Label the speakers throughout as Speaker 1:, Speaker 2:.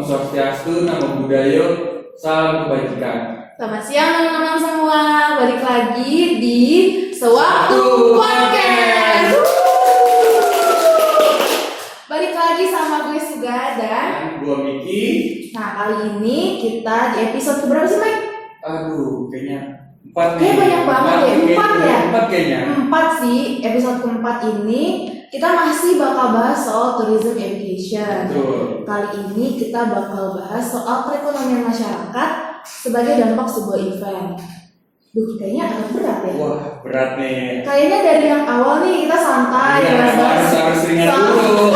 Speaker 1: Swastiastu, Namo Buddhaya, salam kebajikan.
Speaker 2: Selamat siang teman-teman semua, balik lagi di Sewaktu Podcast. Balik lagi sama gue Suga dan
Speaker 1: gue Miki.
Speaker 2: Nah kali ini kita di episode keberapa sih Mike?
Speaker 1: Aduh, kayaknya 4 nih.
Speaker 2: Kayaknya banyak banget ya, 4 ya?
Speaker 1: 4 kayaknya.
Speaker 2: 4 sih, episode keempat ini kita masih bakal bahas soal tourism education.
Speaker 1: Betul.
Speaker 2: Kali ini kita bakal bahas soal perekonomian masyarakat sebagai dampak sebuah event. Duh, kayaknya agak berat ya.
Speaker 1: Wah, berat nih.
Speaker 2: Kayaknya dari yang awal nih kita santai,
Speaker 1: Iya, harus ringan dulu.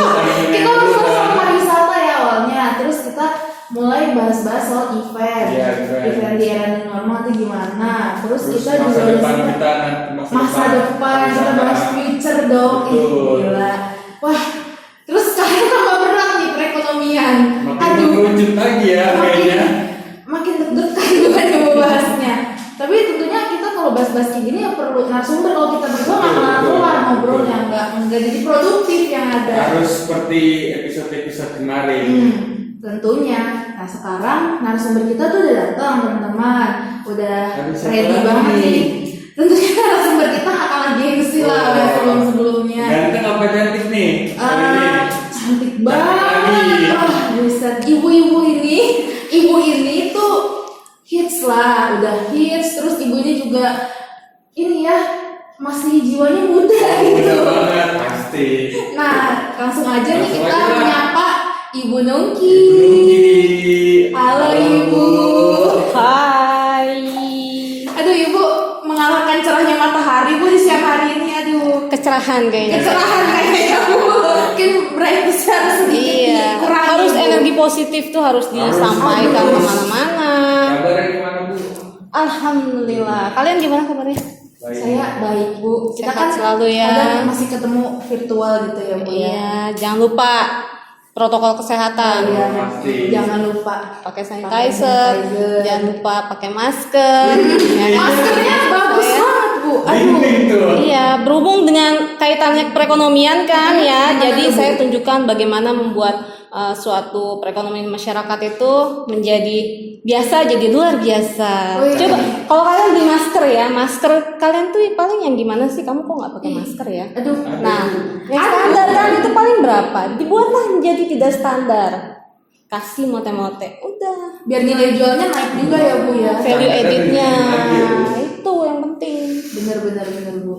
Speaker 2: Kita harus sama pariwisata ya awalnya, terus kita mulai bahas-bahas soal event.
Speaker 1: Iya,
Speaker 2: Event di era new normal itu gimana? Terus kita
Speaker 1: masa
Speaker 2: juga
Speaker 1: depan
Speaker 2: sempat-
Speaker 1: kita
Speaker 2: masa depan kita bahas future dong. Ih,
Speaker 1: Betul.
Speaker 2: gila. Wah, terus sekarang tambah berat nih perekonomian.
Speaker 1: Makin mengerucut lagi ya kayaknya.
Speaker 2: Makin deg-degan juga nih membahasnya. Tapi tentunya kita kalau bahas-bahas kayak gini ya perlu narasumber. Kalau kita berdua nggak kelar-kelar ngobrolnya, nggak jadi produktif yang ada.
Speaker 1: Harus seperti episode-episode kemarin.
Speaker 2: Tentunya. Nah sekarang narasumber kita tuh udah datang teman-teman, udah
Speaker 1: Harus
Speaker 2: ready
Speaker 1: apa
Speaker 2: banget
Speaker 1: lagi?
Speaker 2: nih. Tentunya narasumber kita nggak kalah gengsi lah
Speaker 1: Wah.
Speaker 2: kayak sebelum-sebelumnya.
Speaker 1: Ganteng apa cantik nih? Kali ini.
Speaker 2: Cantik
Speaker 1: lagi.
Speaker 2: banget. Wah, buset. Ibu ini tuh hits lah, udah hits. Terus ibunya juga ini ya masih jiwanya muda gitu.
Speaker 1: Mudah banget pasti.
Speaker 2: Nah, langsung aja nih
Speaker 1: Langsung
Speaker 2: kita
Speaker 1: aja lah.
Speaker 2: menyapa Ibu Nungki. Halo Ibu.
Speaker 3: Hai.
Speaker 2: Aduh Ibu mengalahkan cerahnya matahari Bu di siang hari ini. Aduh,
Speaker 3: Kecerahan kayaknya.
Speaker 2: kecerahan kayaknya Bu. Mungkin brightness-nya sedikit
Speaker 3: Iya.
Speaker 2: kurang.
Speaker 3: Harus
Speaker 2: Ibu.
Speaker 3: energi positif tuh harus disampaikan
Speaker 2: Harus.
Speaker 3: kemana-mana.
Speaker 1: Kabarnya gimana Bu?
Speaker 3: Alhamdulillah. Kalian gimana kabarnya?
Speaker 1: Baik.
Speaker 2: Saya baik Bu. Kita
Speaker 3: Sehat
Speaker 2: kan
Speaker 3: selalu ya.
Speaker 2: kadang masih ketemu virtual gitu ya Bu ya.
Speaker 3: Iya. Jangan lupa protokol kesehatan.
Speaker 2: Iya,
Speaker 1: Pasti.
Speaker 2: jangan lupa
Speaker 3: Pakai
Speaker 2: Pakai
Speaker 3: sanitizer.
Speaker 2: sanitizer.
Speaker 3: Jangan lupa pakai masker. Ya kan?
Speaker 2: maskernya bagus
Speaker 3: Ya.
Speaker 2: banget Bu. Aduh.
Speaker 1: Dinding tuh.
Speaker 3: Iya, berhubung dengan kaitannya perekonomian kan ya,
Speaker 2: Gimana
Speaker 3: jadi
Speaker 2: tuh, Bu?
Speaker 3: saya tunjukkan bagaimana membuat suatu perekonomian masyarakat itu menjadi biasa jadi luar biasa.
Speaker 2: Oh, iya.
Speaker 3: Coba kalau kalian beli masker ya, masker kalian tuh paling yang gimana sih? Kamu kok nggak pakai masker ya?
Speaker 2: Aduh.
Speaker 3: Nah, yang standar kan itu paling berapa? Dibuatlah menjadi tidak standar. Kasih mote-mote, udah.
Speaker 2: Biar nilai jualnya naik juga ya Bu ya.
Speaker 3: Value added-nya
Speaker 1: Iya.
Speaker 3: itu yang penting.
Speaker 2: Bener Bu.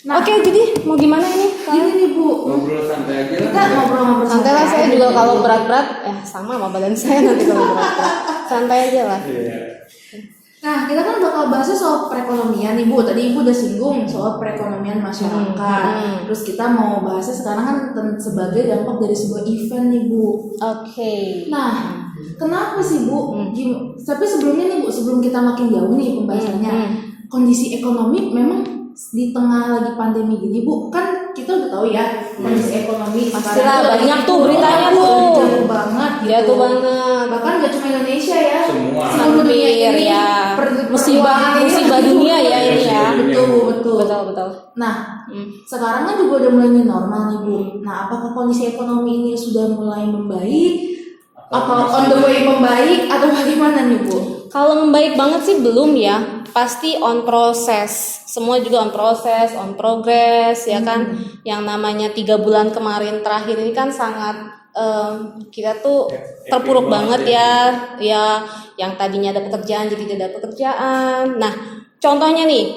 Speaker 3: Oke, jadi mau gimana ini?
Speaker 2: Ini nih Bu.
Speaker 1: Ngobrol santai aja lah.
Speaker 2: Kita ngobrol-ngobrol
Speaker 3: Santai lah, saya
Speaker 2: aja
Speaker 3: juga
Speaker 2: nih.
Speaker 3: kalau berat-berat sama badan saya nanti kalau berat-berat. Santai aja lah.
Speaker 1: Iya.
Speaker 2: Nah, kita kan bakal bahas soal perekonomian nih Bu. Tadi Ibu udah singgung soal perekonomian masyarakat. Terus kita mau bahasnya sekarang kan sebagai dampak dari sebuah event nih Bu.
Speaker 3: Oke.
Speaker 2: Nah, kenapa sih Bu? Tapi sebelumnya nih Bu, sebelum kita makin jauh nih pembahasannya, kondisi ekonomi memang di tengah lagi pandemi gini Bu, kan kita udah tahu ya kondisi ekonomi
Speaker 3: Pastilah,
Speaker 2: tuh lagi
Speaker 3: banyak tuh
Speaker 2: turun,
Speaker 3: beritanya
Speaker 2: aduh,
Speaker 3: tuh.
Speaker 2: jauh banget gitu.
Speaker 3: Ya tuh banget.
Speaker 2: Bahkan gak cuma Indonesia ya,
Speaker 1: Semua.
Speaker 2: seluruh dunia
Speaker 3: Hampir
Speaker 2: ini
Speaker 3: ya.
Speaker 2: musibah
Speaker 3: Musibah dunia ya ini ya.
Speaker 2: Betul.
Speaker 3: Betul.
Speaker 2: Nah, sekarang kan juga udah mulai new normal nih Bu. Nah, apakah kondisi ekonomi ini sudah mulai membaik? Atau on the way membaik atau bagaimana nih Bu?
Speaker 3: Kalau membaik banget sih belum ya. Pasti on proses. Semua juga on proses, on progress ya kan. Yang namanya 3 bulan kemarin terakhir ini kan sangat kita tuh terpuruk banget ya. Ya, yang tadinya ada pekerjaan jadi tidak ada pekerjaan. Nah, contohnya nih,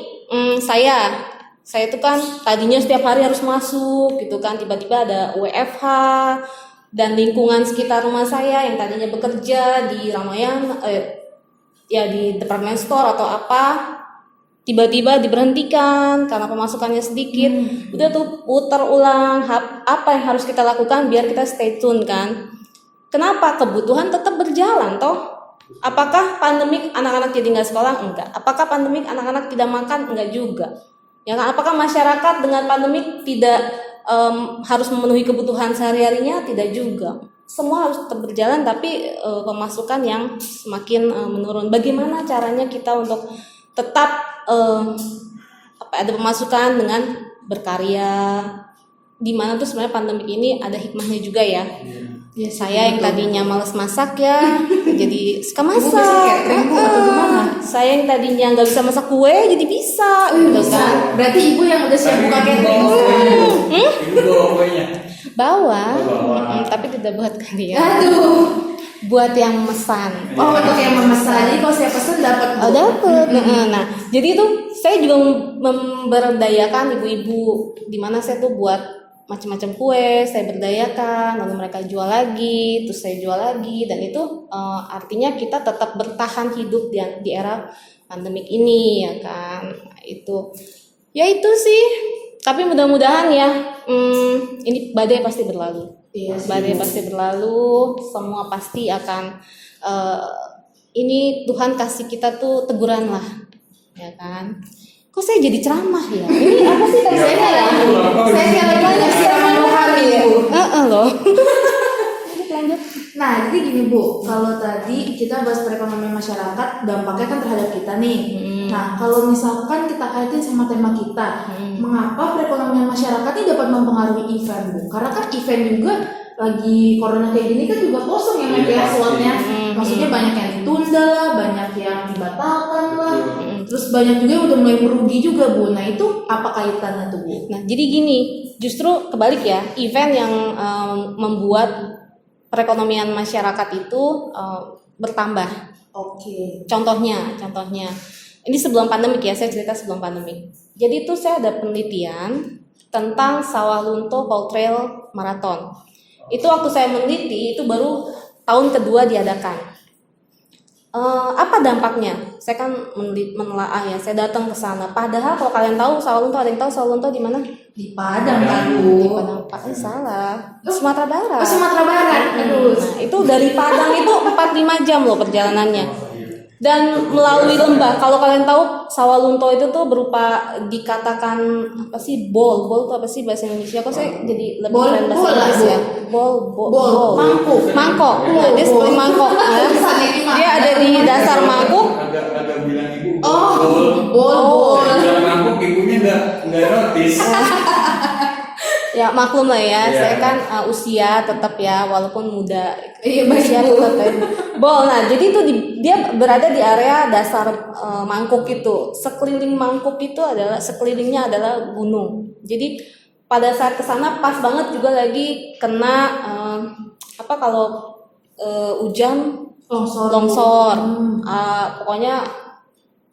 Speaker 3: saya itu kan tadinya setiap hari harus masuk gitu kan, tiba-tiba ada WFH dan lingkungan sekitar rumah saya yang tadinya bekerja di Ramayana ya di department store atau apa tiba-tiba diberhentikan karena pemasukannya sedikit. Udah tuh putar ulang apa yang harus kita lakukan biar kita stay tune kan. Kenapa? Kebutuhan tetap berjalan toh. Apakah pandemik anak-anak jadi nggak sekolah? Enggak. Apakah pandemik anak-anak tidak makan? Enggak juga. Ya kan? Apakah masyarakat dengan pandemik tidak harus memenuhi kebutuhan sehari-harinya? Tidak juga. Semua harus tetap berjalan, tapi pemasukan yang semakin menurun. Bagaimana caranya kita untuk tetap ada pemasukan dengan berkarya? Di mana tuh sebenarnya pandemik ini ada hikmahnya juga ya.
Speaker 2: Iya sih,
Speaker 3: Saya yang
Speaker 2: betul.
Speaker 3: tadinya males masak ya, jadi suka
Speaker 2: Ibu
Speaker 3: masak.
Speaker 2: biasanya catering Bu, atau gimana?
Speaker 3: Saya yang tadinya nggak bisa masak kue, jadi bisa, gitu
Speaker 2: Bisa.
Speaker 3: kan.
Speaker 2: Berarti ibu yang udah siap buka catering.
Speaker 1: Ibu bawa kuenya.
Speaker 3: Bawa,
Speaker 1: Bawa.
Speaker 3: tapi tidak buat kalian.
Speaker 2: Aduh.
Speaker 3: Buat yang memesan.
Speaker 2: Oh, untuk yang memesan. Jadi kalau saya pesen dapat. Bu.
Speaker 3: Oh, dapet. Nah, jadi itu saya juga memberdayakan ibu-ibu, di mana saya tuh buat macam-macam kue, saya berdayakan, lalu mereka jual lagi, terus saya jual lagi, dan itu artinya kita tetap bertahan hidup di era pandemik ini, ya kan? Itu, ya itu sih. Tapi mudah-mudahan ya, ini badai pasti berlalu.
Speaker 2: Iya sih,
Speaker 3: Badai
Speaker 2: Bu.
Speaker 3: pasti berlalu, semua pasti akan. Ini Tuhan kasih kita tuh teguran lah, ya kan? Kok saya jadi ceramah ya? Ini apa sih tadi saya ya?
Speaker 2: Saya kayak lagi banyak siraman rohani Bu.
Speaker 3: Loh. Lanjut.
Speaker 2: Nah, jadi gini Bu, kalau tadi kita bahas perekonomian masyarakat, dampaknya kan terhadap kita nih. Nah, kalau misalkan kita kaitin sama tema kita, mengapa perekonomian masyarakat ini dapat mempengaruhi event Bu? Karena kan event juga lagi corona kayak gini kan juga kosong ya nanti ya slotnya. Maksudnya banyak yang ditunda lah, banyak yang dibatalkan lah. Terus banyak juga yang udah mulai merugi juga Bu. Nah, itu apa kaitannya tuh Bu?
Speaker 3: Nah, jadi gini, justru kebalik ya, event yang membuat perekonomian masyarakat itu bertambah.
Speaker 2: Oke.
Speaker 3: Contohnya, ini sebelum pandemik ya, saya cerita sebelum pandemik. Jadi itu saya ada penelitian tentang Sawah Lunto Paul Trail Marathon. Itu waktu saya meneliti itu baru tahun kedua diadakan. Apa dampaknya? Saya kan menelaah ya, saya datang ke sana. Padahal kalau kalian tahu Sawah Lunto, ada yang tahu Sawah Lunto di mana?
Speaker 2: Di Padang kan
Speaker 3: Di
Speaker 2: Bu.
Speaker 3: Padang. Salah. Sumatera Barat.
Speaker 2: Oh, Sumatera Barat. Aduh.
Speaker 3: Nah, itu dari Padang itu 4-5 jam loh perjalanannya. Dan melalui lembah. Kalau kalian tahu Sawah Lunto itu tuh berupa dikatakan apa sih bol itu apa sih bahasa Indonesia? Kok saya jadi lebih
Speaker 2: Bol,
Speaker 3: keren bahasa
Speaker 2: bol lah,
Speaker 3: Inggris
Speaker 2: Bu.
Speaker 3: ya? Bol.
Speaker 2: Mangkuk.
Speaker 3: Nah, dia seperti mangkok. Nah, dia ada di dasar mangkuk.
Speaker 1: Agak bilang ibu.
Speaker 2: Oh,
Speaker 1: Bol.
Speaker 2: bol.
Speaker 1: Bilang mangkuk ibunya nggak notice.
Speaker 3: Ya maklum lah ya,
Speaker 1: Iya.
Speaker 3: saya kan usia tetap ya walaupun muda.
Speaker 2: Iya, baik,
Speaker 3: usia
Speaker 2: Bu.
Speaker 3: tetap ya. Bol. Nah, jadi itu dia berada di area dasar mangkuk itu. Sekelilingnya adalah gunung. Jadi pada saat kesana pas banget juga lagi kena kalau hujan longsor. Pokoknya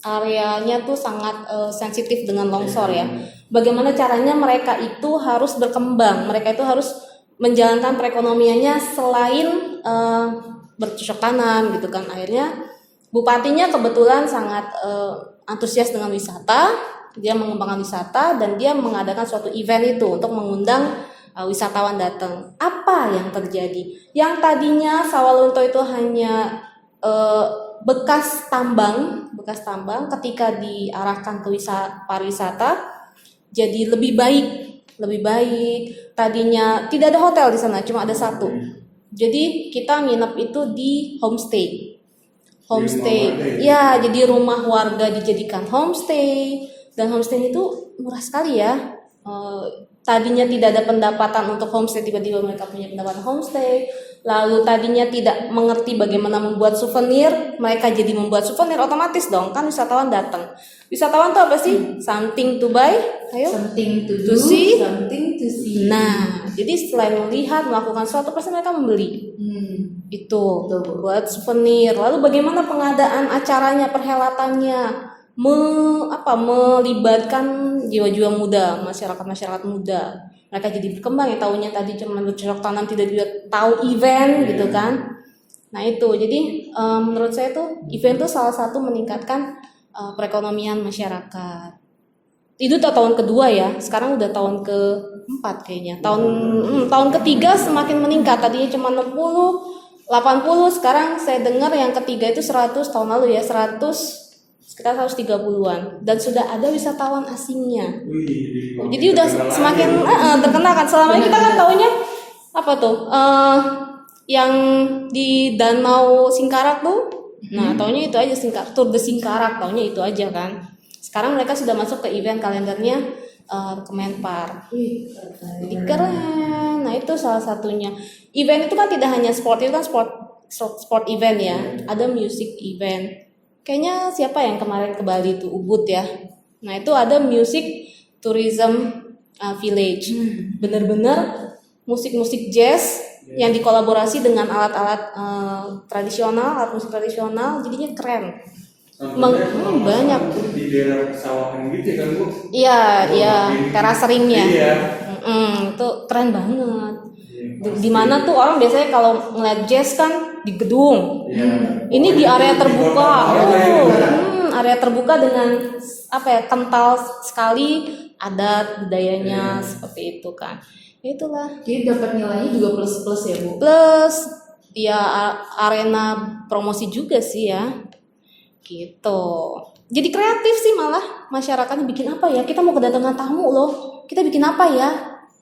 Speaker 3: areanya tuh sangat sensitif dengan longsor ya. Bagaimana caranya mereka itu harus berkembang, mereka itu harus menjalankan perekonomiannya selain bercocok tanam gitu kan. Akhirnya bupatinya kebetulan sangat antusias dengan wisata, dia mengembangkan wisata dan dia mengadakan suatu event itu untuk mengundang wisatawan datang. Apa yang terjadi? Yang tadinya Sawah Lunto itu hanya bekas tambang ketika diarahkan ke pariwisata jadi lebih baik. Tadinya tidak ada hotel di sana, cuma ada satu. Jadi kita nginep itu di homestay. Ya, jadi rumah warga dijadikan homestay dan homestay itu murah sekali ya. Tadinya tidak ada pendapatan untuk homestay, tiba-tiba mereka punya pendapatan homestay. Lalu tadinya tidak mengerti bagaimana membuat souvenir, mereka jadi membuat souvenir, otomatis dong kan wisatawan datang. Wisatawan tuh apa sih? Something to buy, ayo.
Speaker 2: Something to do,
Speaker 3: To see.
Speaker 2: something to see.
Speaker 3: Nah, jadi selain melihat, melakukan sesuatu, pasti mereka membeli. Itu
Speaker 2: Betul.
Speaker 3: buat souvenir. Lalu bagaimana pengadaan acaranya, perhelatannya, melibatkan jiwa-jiwa muda, masyarakat muda. Mereka jadi berkembang ya, tahunya tadi cuma bercocok tanam, tidak juga tahu event gitu kan. Nah itu, jadi menurut saya tuh event tuh salah satu meningkatkan perekonomian masyarakat. Itu tahun kedua ya, sekarang udah tahun keempat kayaknya. Tahun ketiga semakin meningkat, tadinya cuma 60, 80, sekarang saya dengar yang ketiga itu 100, tahun lalu ya 100, sekitar 130-an, dan sudah ada wisatawan asingnya. Jadi udah semakin terkenal kan. Selama ini kita kan taunya apa tuh yang di Danau Singkarak tuh. Nah taunya itu aja, Tour de Singkarak, taunya itu aja kan. Sekarang mereka sudah masuk ke event kalendernya Kemenpar.
Speaker 2: Wih,
Speaker 3: Jadi keren. Nah itu salah satunya. Event itu kan tidak hanya sport, itu kan sport event ya. Ada music event. Kayaknya siapa yang kemarin ke Bali itu Ubud ya. Nah itu ada music tourism village. Bener-bener musik-musik jazz yang dikolaborasi dengan alat-alat tradisional, alat musik tradisional, jadinya keren. Banyak
Speaker 1: di daerah pesawahan gitu kan Bu?
Speaker 3: Iya, teras seringnya.
Speaker 1: Iya.
Speaker 3: Itu keren banget. Di mana tuh orang biasanya kalau ngeliat jazz kan di gedung. Ini di area terbuka. Area terbuka dengan apa ya, kental sekali adat budayanya seperti itu kan. Itulah.
Speaker 2: Jadi dapat nilainya juga plus ya Bu.
Speaker 3: Plus ya arena promosi juga sih ya. Gitu. Jadi kreatif sih malah masyarakatnya bikin apa ya? Kita mau kedatangan tamu loh. Kita bikin apa ya?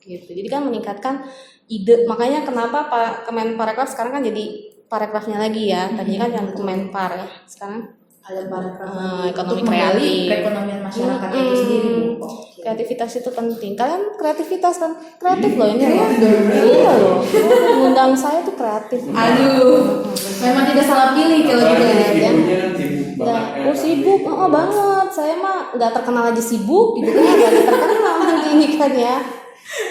Speaker 3: Gitu. Jadi kan meningkatkan ide. Makanya kenapa Pak Kemenparekraf sekarang kan jadi parekrafnya lagi ya. Tadinya kan yang Kemenpar ya. Sekarang
Speaker 2: Ada parekraf
Speaker 3: ekonomi
Speaker 2: untuk menggali
Speaker 3: kreatif.
Speaker 2: perekonomian masyarakat itu sendiri Bu.
Speaker 3: Kreativitas itu penting. Kalian kreativitas kan? Kreatif loh ini loh. Iya loh. Mengundang saya tuh kreatif.
Speaker 2: Aduh, memang tidak salah pilih kalau gitu ya.
Speaker 1: Ibunya kan sibuk banget.
Speaker 3: Sibuk, banget. Saya mah nggak terkenal aja sibuk gitu kan, nggak terkenal nanti ini kan ya.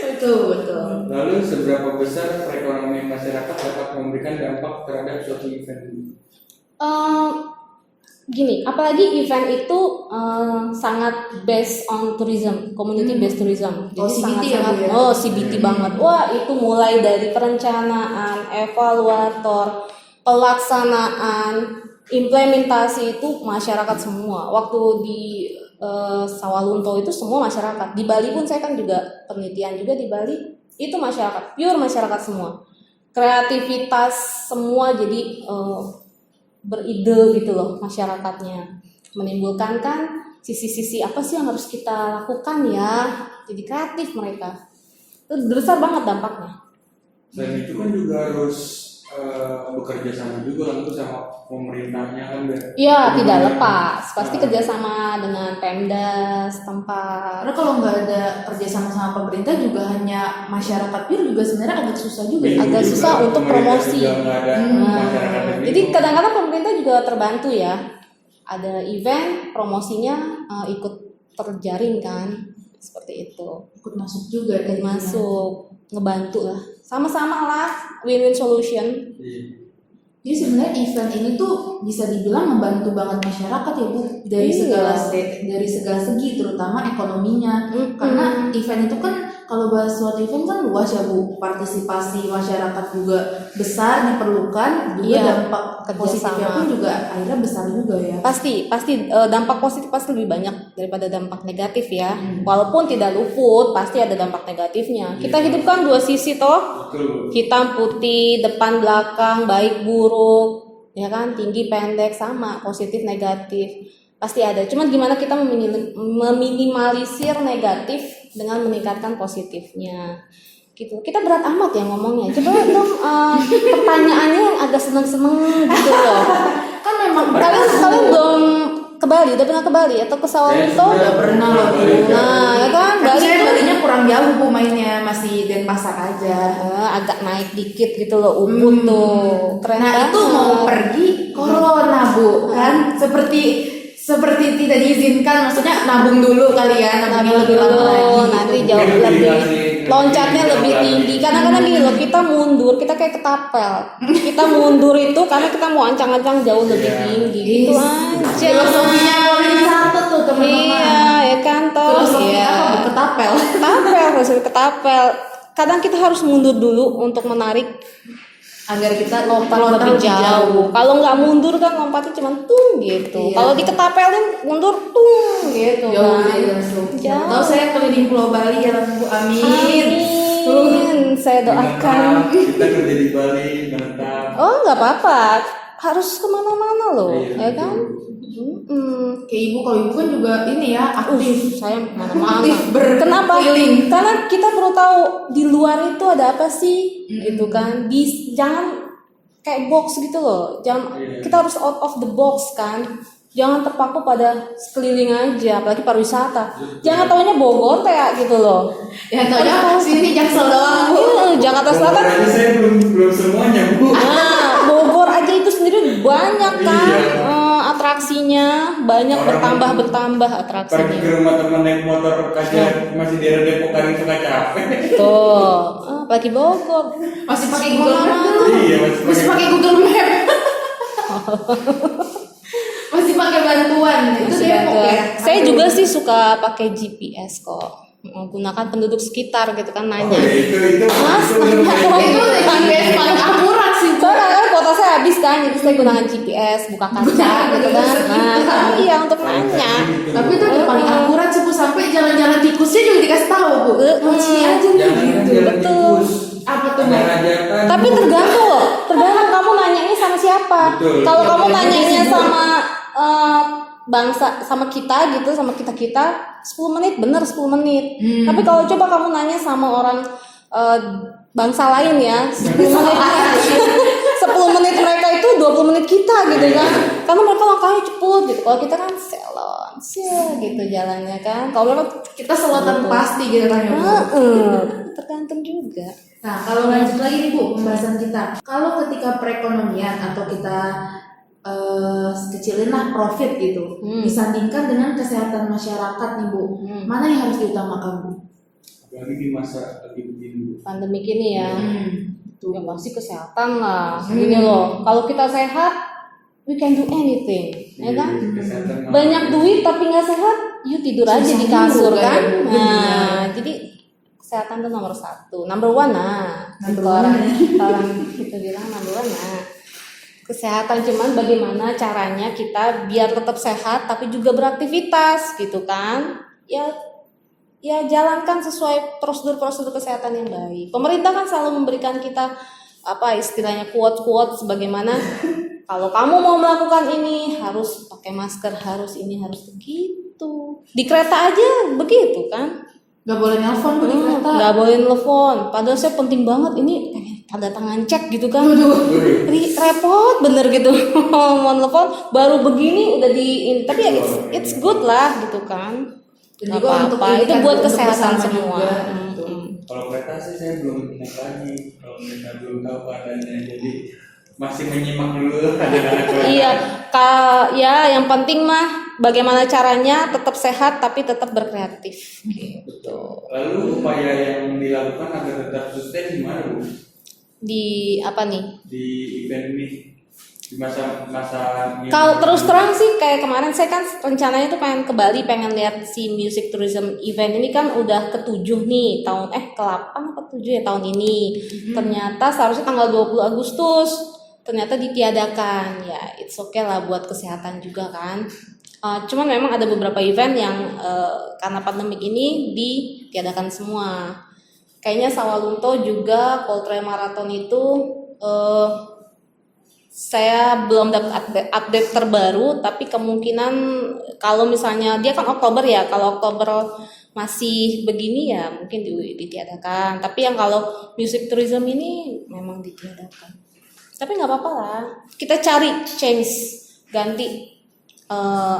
Speaker 2: Betul.
Speaker 1: Lalu seberapa besar perekonomian masyarakat dapat memberikan dampak terhadap suatu event?
Speaker 3: Gini, apalagi event itu sangat based on tourism, community based tourism. Jadi
Speaker 2: CBT
Speaker 3: sangat-sangat
Speaker 2: ya, Bu, ya?
Speaker 3: CBT banget. Wah, itu mulai dari perencanaan, evaluator, pelaksanaan, implementasi itu masyarakat semua. Waktu di Sawalunto itu semua masyarakat. Di Bali pun saya kan juga penelitian juga di Bali, itu masyarakat, pure masyarakat semua. Kreativitas semua jadi beride gitu loh masyarakatnya, menimbulkan kan sisi-sisi apa sih yang harus kita lakukan ya, jadi kreatif mereka. Itu besar banget dampaknya.
Speaker 1: Dan itu kan juga harus bekerja sama juga kan sama pemerintahnya kan.
Speaker 3: Iya, tidak lepas, pasti kerjasama dengan Pemda setempat.
Speaker 2: Karena kalau nggak ada kerjasama sama pemerintah juga hanya masyarakat pure juga sebenarnya agak susah juga.
Speaker 3: Agak susah untuk promosi. Jadi kadang-kadang pemerintah juga terbantu ya. Ada event promosinya ikut terjaring kan, seperti itu.
Speaker 2: Ikut masuk juga.
Speaker 3: Ikut masuk, ngebantu lah. Sama-sama lah, win-win solution.
Speaker 2: Jadi sebenarnya event ini tuh bisa dibilang membantu banget masyarakat ya Bu, dari segala segi, terutama ekonominya. Karena event itu kan, kalau bahas suatu event kan luas ya Bu, partisipasi masyarakat juga besar diperlukan, juga dampak positifnya pun juga akhirnya besar juga ya.
Speaker 3: Pasti dampak positif pasti lebih banyak daripada dampak negatif ya. Walaupun tidak luput, pasti ada dampak negatifnya. Kita hidup kan dua sisi toh, hitam putih, depan belakang, baik buruk, ya kan, tinggi pendek, sama positif negatif pasti ada. Cuman gimana kita meminimalisir negatif dengan meningkatkan positifnya gitu. Kita berat amat ya ngomongnya. Coba dong pertanyaannya yang agak seneng-seneng gitu loh.
Speaker 2: Kan memang
Speaker 3: Kalian belum ke Bali, udah pernah ke Bali atau ke Sawalunto?
Speaker 2: Udah pernah loh Bu.
Speaker 3: Nah ya kan,
Speaker 2: Bali
Speaker 3: Bali tuh
Speaker 2: Balinya kurang jauh Bu mainnya, masih Denpasar aja.
Speaker 3: agak naik dikit gitu loh, Ubud tuh keren banget.
Speaker 2: Itu mau pergi corona Bu, kan seperti tidak diizinkan, maksudnya nabung dulu kali ya, nabungnya lebih lama lagi.
Speaker 3: Nanti jauh lebih loncatnya lebih tinggi. Kadang-kadang gini loh, kita mundur, kita kayak ketapel. Kita mundur itu karena kita mau ancang-ancang jauh lebih tinggi. Gitu aja.
Speaker 2: Filosofinya wisata tuh teman-teman.
Speaker 3: Iya, ya kan toh.
Speaker 2: Filosofi apa Bu? Ketapel.
Speaker 3: Filosofi ketapel. Kadang kita harus mundur dulu untuk menarik
Speaker 2: Agar kita
Speaker 3: lompat lebih jauh. Kalau nggak mundur kan lompatnya cuma tung gitu.
Speaker 2: Iya.
Speaker 3: Kalau diketapelin mundur tung gitu
Speaker 2: Jauh
Speaker 3: kan.
Speaker 2: Jauh. Tahu saya keliling Pulau Bali ya Bu, amin.
Speaker 3: Amin. Saya doakan.
Speaker 1: Kita kerja di Bali menetap.
Speaker 3: Oh nggak apa-apa. Harus kemana-mana loh, ya kan?
Speaker 2: Kayak Ibu, kalau Ibu kan juga ini ya aktif.
Speaker 3: Saya mana-mana.
Speaker 2: Kenapa?
Speaker 3: Karena kita perlu tahu di luar itu ada apa sih, gitu kan? Jangan kayak box gitu loh. Jangan, kita harus out of the box kan. Jangan terpaku pada sekeliling aja, apalagi pariwisata. Jangan taunya Bogor kayak gitu loh.
Speaker 2: Ya taunya sini Jaksel doang Bu.
Speaker 3: Jakarta
Speaker 1: Bogor
Speaker 3: Selatan.
Speaker 1: aja saya belum semuanya Bu.
Speaker 3: Nah, Bogor aja itu sendiri banyak kan atraksinya, banyak
Speaker 1: Orang
Speaker 3: bertambah
Speaker 1: Pergi
Speaker 3: atraksinya.
Speaker 1: ke rumah teman naik motor kaca masih di daerah Depok kan suka capek.
Speaker 3: Tuh, apalagi Bogor.
Speaker 2: Masih pakai Google Map
Speaker 3: Kemana-mana.
Speaker 2: dulu.
Speaker 1: Iya
Speaker 2: Masih pakai Google Map. Masih pakai bantuan. Itu
Speaker 3: Masih
Speaker 2: Depok
Speaker 3: bantuan.
Speaker 2: ya.
Speaker 3: Saya juga sih suka pakai GPS kok. Menggunakan penduduk sekitar gitu kan
Speaker 1: Oh,
Speaker 3: nanya.
Speaker 1: itu
Speaker 3: Mas,
Speaker 1: bener baik.
Speaker 2: Itu udah GPS paling akurat sih Bu.
Speaker 3: Soalnya kan kuota saya habis kan, jadi saya gunakan GPS, buka kaca gitu kan. Nah, iya untuk nanya.
Speaker 2: Tapi itu udah paling akurat sih Bu. Sampai jalan-jalan tikusnya juga dikasih tahu Bu. Oh, sini aja nih
Speaker 1: Jangan
Speaker 2: gitu.
Speaker 1: jalan
Speaker 3: betul.
Speaker 1: tikus.
Speaker 2: Apa tuh
Speaker 1: Ada
Speaker 2: Mbak?
Speaker 1: hajatan.
Speaker 3: Tapi tergantung loh, tergantung kamu nanyanya sama siapa.
Speaker 1: Betul.
Speaker 3: Kalau
Speaker 2: Ya,
Speaker 3: kamu
Speaker 2: bener
Speaker 3: nanyanya
Speaker 2: sih, Bu.
Speaker 3: sama bangsa, sama kita gitu, sama kita 10 menit, bener 10 menit. Tapi kalau coba kamu nanya sama orang bangsa lain ya, 10 menit, 10 menit mereka itu 20 menit kita gitu kan. Karena mereka langkahnya cepet gitu. Kalau kita kan selon, gitu jalannya kan. Kalau mereka
Speaker 2: Kita selatan pasti gitu kan ya Bu.
Speaker 3: tergantung juga.
Speaker 2: Nah, kalau lanjut lagi nih Bu pembahasan kita. Kalau ketika perekonomian atau kita kecilin lah profit gitu, disandingkan dengan kesehatan masyarakat nih Bu, mana yang harus diutamakan Bu?
Speaker 1: Apalagi di masa lagi begini Bu.
Speaker 3: Pandemi ini ya.
Speaker 2: Tuh.
Speaker 3: Ya pasti kesehatan lah. Gini loh, kalau kita sehat, we can do anything, ya kan?
Speaker 1: Kesehatan
Speaker 3: Banyak duit tapi nggak sehat, you tidur aja di kasur
Speaker 2: juga
Speaker 3: kan?
Speaker 2: ya, Bu.
Speaker 3: Nah, jadi kesehatan itu nomor 1, number one nah.
Speaker 2: Number
Speaker 3: Orang
Speaker 2: one.
Speaker 3: kita bilang number one nah. Kesehatan cuman bagaimana caranya kita biar tetap sehat tapi juga beraktivitas gitu kan? Ya jalankan sesuai prosedur-prosedur kesehatan yang baik. Pemerintah kan selalu memberikan kita apa istilahnya quote-quote sebagaimana kalau kamu mau melakukan ini harus pakai masker, harus ini, harus begitu. Di kereta aja begitu kan?
Speaker 2: Gak boleh nelpon Bu di kereta.
Speaker 3: Nggak boleh telepon. Padahal saya penting banget ini pengen tanda tangan cek gitu kan. Repot bener gitu. Mau telepon baru begini udah tapi ya it's good lah gitu kan.
Speaker 2: Dan
Speaker 3: Nggak
Speaker 2: juga untuk
Speaker 3: apa-apa.
Speaker 2: ini
Speaker 3: Itu
Speaker 2: kan,
Speaker 3: buat
Speaker 2: untuk
Speaker 3: kesehatan
Speaker 2: bersama
Speaker 3: semua.
Speaker 2: juga,
Speaker 3: Mm,
Speaker 2: gitu.
Speaker 3: mm.
Speaker 1: Kalau kereta sih saya belum naik lagi. Kalau mereka belum tahu keadaannya, jadi masih menyimak dulu ada
Speaker 3: Iya, ya yang penting mah bagaimana caranya tetap sehat tapi tetap berkreatif. Gitu.
Speaker 1: Lalu upaya yang dilakukan agar tetap sustain gimana Bu?
Speaker 3: Di apa nih?
Speaker 1: Di event ini di masa ini.
Speaker 3: Kalau terus terang sih kayak kemarin saya kan rencananya tuh pengen ke Bali, pengen lihat si music tourism event ini kan udah ke-7 nih tahun ke-8 apa 7 ya tahun ini. Ternyata seharusnya tanggal 20 Agustus. Ternyata ditiadakan. Ya, it's okay lah buat kesehatan juga kan. Cuman memang ada beberapa event yang karena pandemik ini ditiadakan semua. Kayaknya Sawalunto juga Coldplay Marathon itu saya belum dapat update terbaru, tapi kemungkinan kalau misalnya dia kan Oktober ya, kalau Oktober masih begini ya mungkin ditiadakan. Tapi yang kalau music tourism ini memang ditiadakan. Tapi nggak apa-apa lah, kita cari change, ganti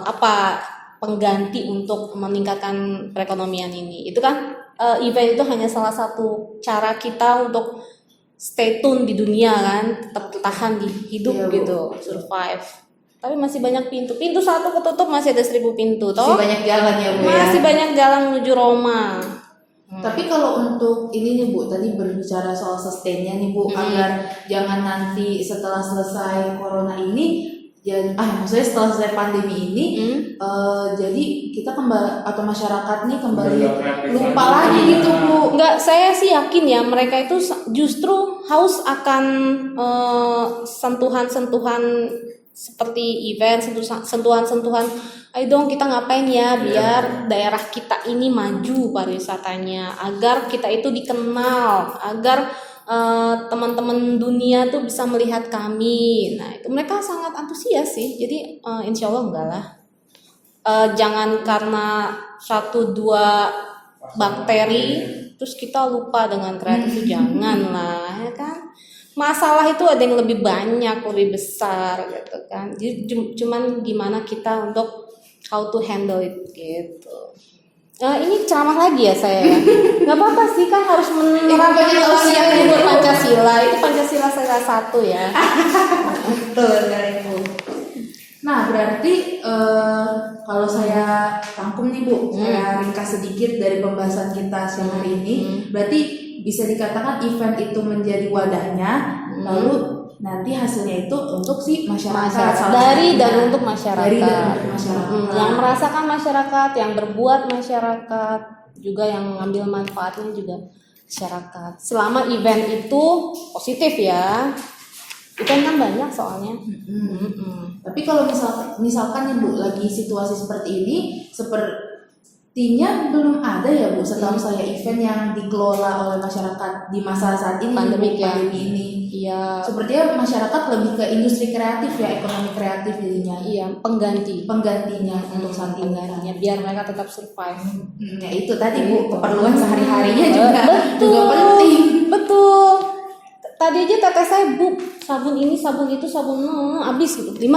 Speaker 3: apa pengganti untuk meningkatkan perekonomian ini. Itu kan event itu hanya salah satu cara kita untuk stay tune di dunia kan, tetap tahan di hidup
Speaker 2: Iya, Bu.
Speaker 3: gitu, survive. Tapi masih banyak pintu satu ketutup masih ada 1000 pintu, toh?
Speaker 2: Masih banyak jalan ya Bu ya.
Speaker 3: Masih banyak jalan menuju Roma.
Speaker 2: Tapi kalau untuk ini nih Bu, tadi berbicara soal sustainnya nih Bu, agar jangan nanti setelah selesai corona ini, maksudnya setelah selesai pandemi ini, jadi kita kembali atau masyarakat nih kembali
Speaker 1: Udah kreatif
Speaker 2: lupa
Speaker 1: lagi.
Speaker 2: lagi gitu Bu.
Speaker 3: Enggak, saya sih yakin ya mereka itu justru haus akan sentuhan-sentuhan seperti event, sentuhan-sentuhan. Ayo dong kita ngapain ya biar daerah kita ini maju pariwisatanya, agar kita itu dikenal, agar teman-teman dunia tuh bisa melihat kami. Nah itu mereka sangat antusias sih. Jadi insya Allah enggak lah. Jangan karena 1-2 bakteri terus kita lupa dengan kreatif itu jangan lah ya kan. masalah itu ada yang lebih banyak, lebih besar gitu kan. Jadi cuman gimana kita untuk how to handle it gitu. Ini ceramah lagi ya saya ya. Nggak apa-apa sih, kan harus menerapkan nilai Pancasila. Itu Pancasila salah satu ya.
Speaker 2: Betul sekali Bu. Nah berarti kalau saya rangkum nih Bu, saya ringkas sedikit dari pembahasan kita siang hari ini. Berarti bisa dikatakan event itu menjadi wadahnya, lalu nanti hasilnya itu untuk si masyarakat.
Speaker 3: Dari dan untuk masyarakat.
Speaker 2: Dari dan untuk masyarakat.
Speaker 3: Yang merasakan masyarakat, yang berbuat masyarakat, juga yang mengambil manfaatnya juga masyarakat. Selama event itu positif ya. Event kan banyak soalnya.
Speaker 2: Tapi kalau misalkan nih Bu, lagi situasi seperti ini, sepertinya belum ada ya Bu, setahu saya event yang dikelola oleh masyarakat di masa saat ini,
Speaker 3: Pandemi
Speaker 2: ini.
Speaker 3: Iya.
Speaker 2: Sepertinya masyarakat lebih ke industri kreatif ya, ekonomi kreatif jadinya.
Speaker 3: Iya, penggantinya
Speaker 2: untuk saat ini.
Speaker 3: penggantinya biar mereka tetap survive.
Speaker 2: Ya itu tadi Bu, keperluan sehari-harinya juga
Speaker 3: Betul.
Speaker 2: penting.
Speaker 3: Betul. Tadi aja teteh saya, Bu, sabun ini, sabun itu, sabun habis gitu, 50.000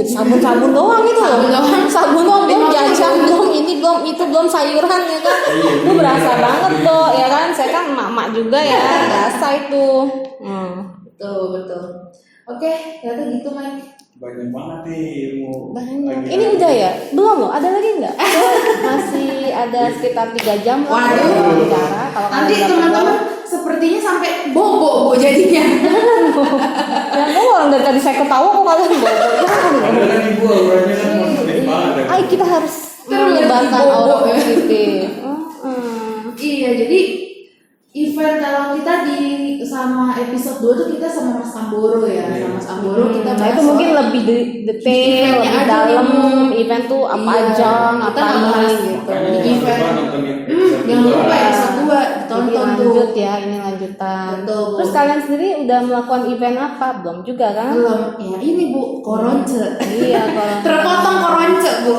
Speaker 3: gitu, sabun doang itu loh, sabun doang, belum jajan, belum ini, belum itu, belum sayuran ya kan, Bu berasa banget tuh, ya kan, saya kan emak-emak juga ya, berasa itu.
Speaker 2: Betul. Oke, ternyata gitu Mike.
Speaker 1: Banyak banget nih ilmu.
Speaker 3: Banyak. Ini udah ya? Belum loh, ada lagi nggak? Masih ada sekitar 3 jam lah
Speaker 2: Waduh.
Speaker 3: bicara. Kalau
Speaker 2: Nanti
Speaker 3: kalian udah
Speaker 2: teman-teman sepertinya sampai bobo Bu jadinya.
Speaker 3: yang orang dari tadi saya ketawa kok kalian bobo.
Speaker 1: Padahal kan ibu auranya kan positif banget ya.
Speaker 3: Ay, kita harus
Speaker 2: Kan
Speaker 3: menyebarkan
Speaker 2: lagi bobo,
Speaker 3: aura
Speaker 2: ya.
Speaker 3: positif.
Speaker 2: Iya, jadi event kalau kita sama episode 2 tuh kita sama Mas Amboro ya, sama Mas Amboro kita
Speaker 3: Nah
Speaker 2: bahas
Speaker 3: itu mungkin
Speaker 2: soal
Speaker 3: lebih detail,
Speaker 2: eventnya
Speaker 3: lebih
Speaker 2: aja
Speaker 3: dalam,
Speaker 2: nih,
Speaker 3: event tuh apa
Speaker 2: Iya,
Speaker 3: aja,
Speaker 2: kita
Speaker 3: ngapain
Speaker 2: ngebahas
Speaker 3: gitu.
Speaker 1: Makanya
Speaker 2: Di
Speaker 1: jangan
Speaker 2: event.
Speaker 1: lupa nontonin
Speaker 2: yang
Speaker 1: episode
Speaker 2: lupa
Speaker 1: dua.
Speaker 2: episode 2
Speaker 3: Jadi
Speaker 2: tonton tuh.
Speaker 3: lanjut ya, ini lanjutan.
Speaker 2: Betul, Bu.
Speaker 3: Terus kalian sendiri udah melakukan event apa? Belum juga kan?
Speaker 2: Belum, ya ini Bu, koronce.
Speaker 3: Iya, kalau
Speaker 2: Terpotong koronce Bu.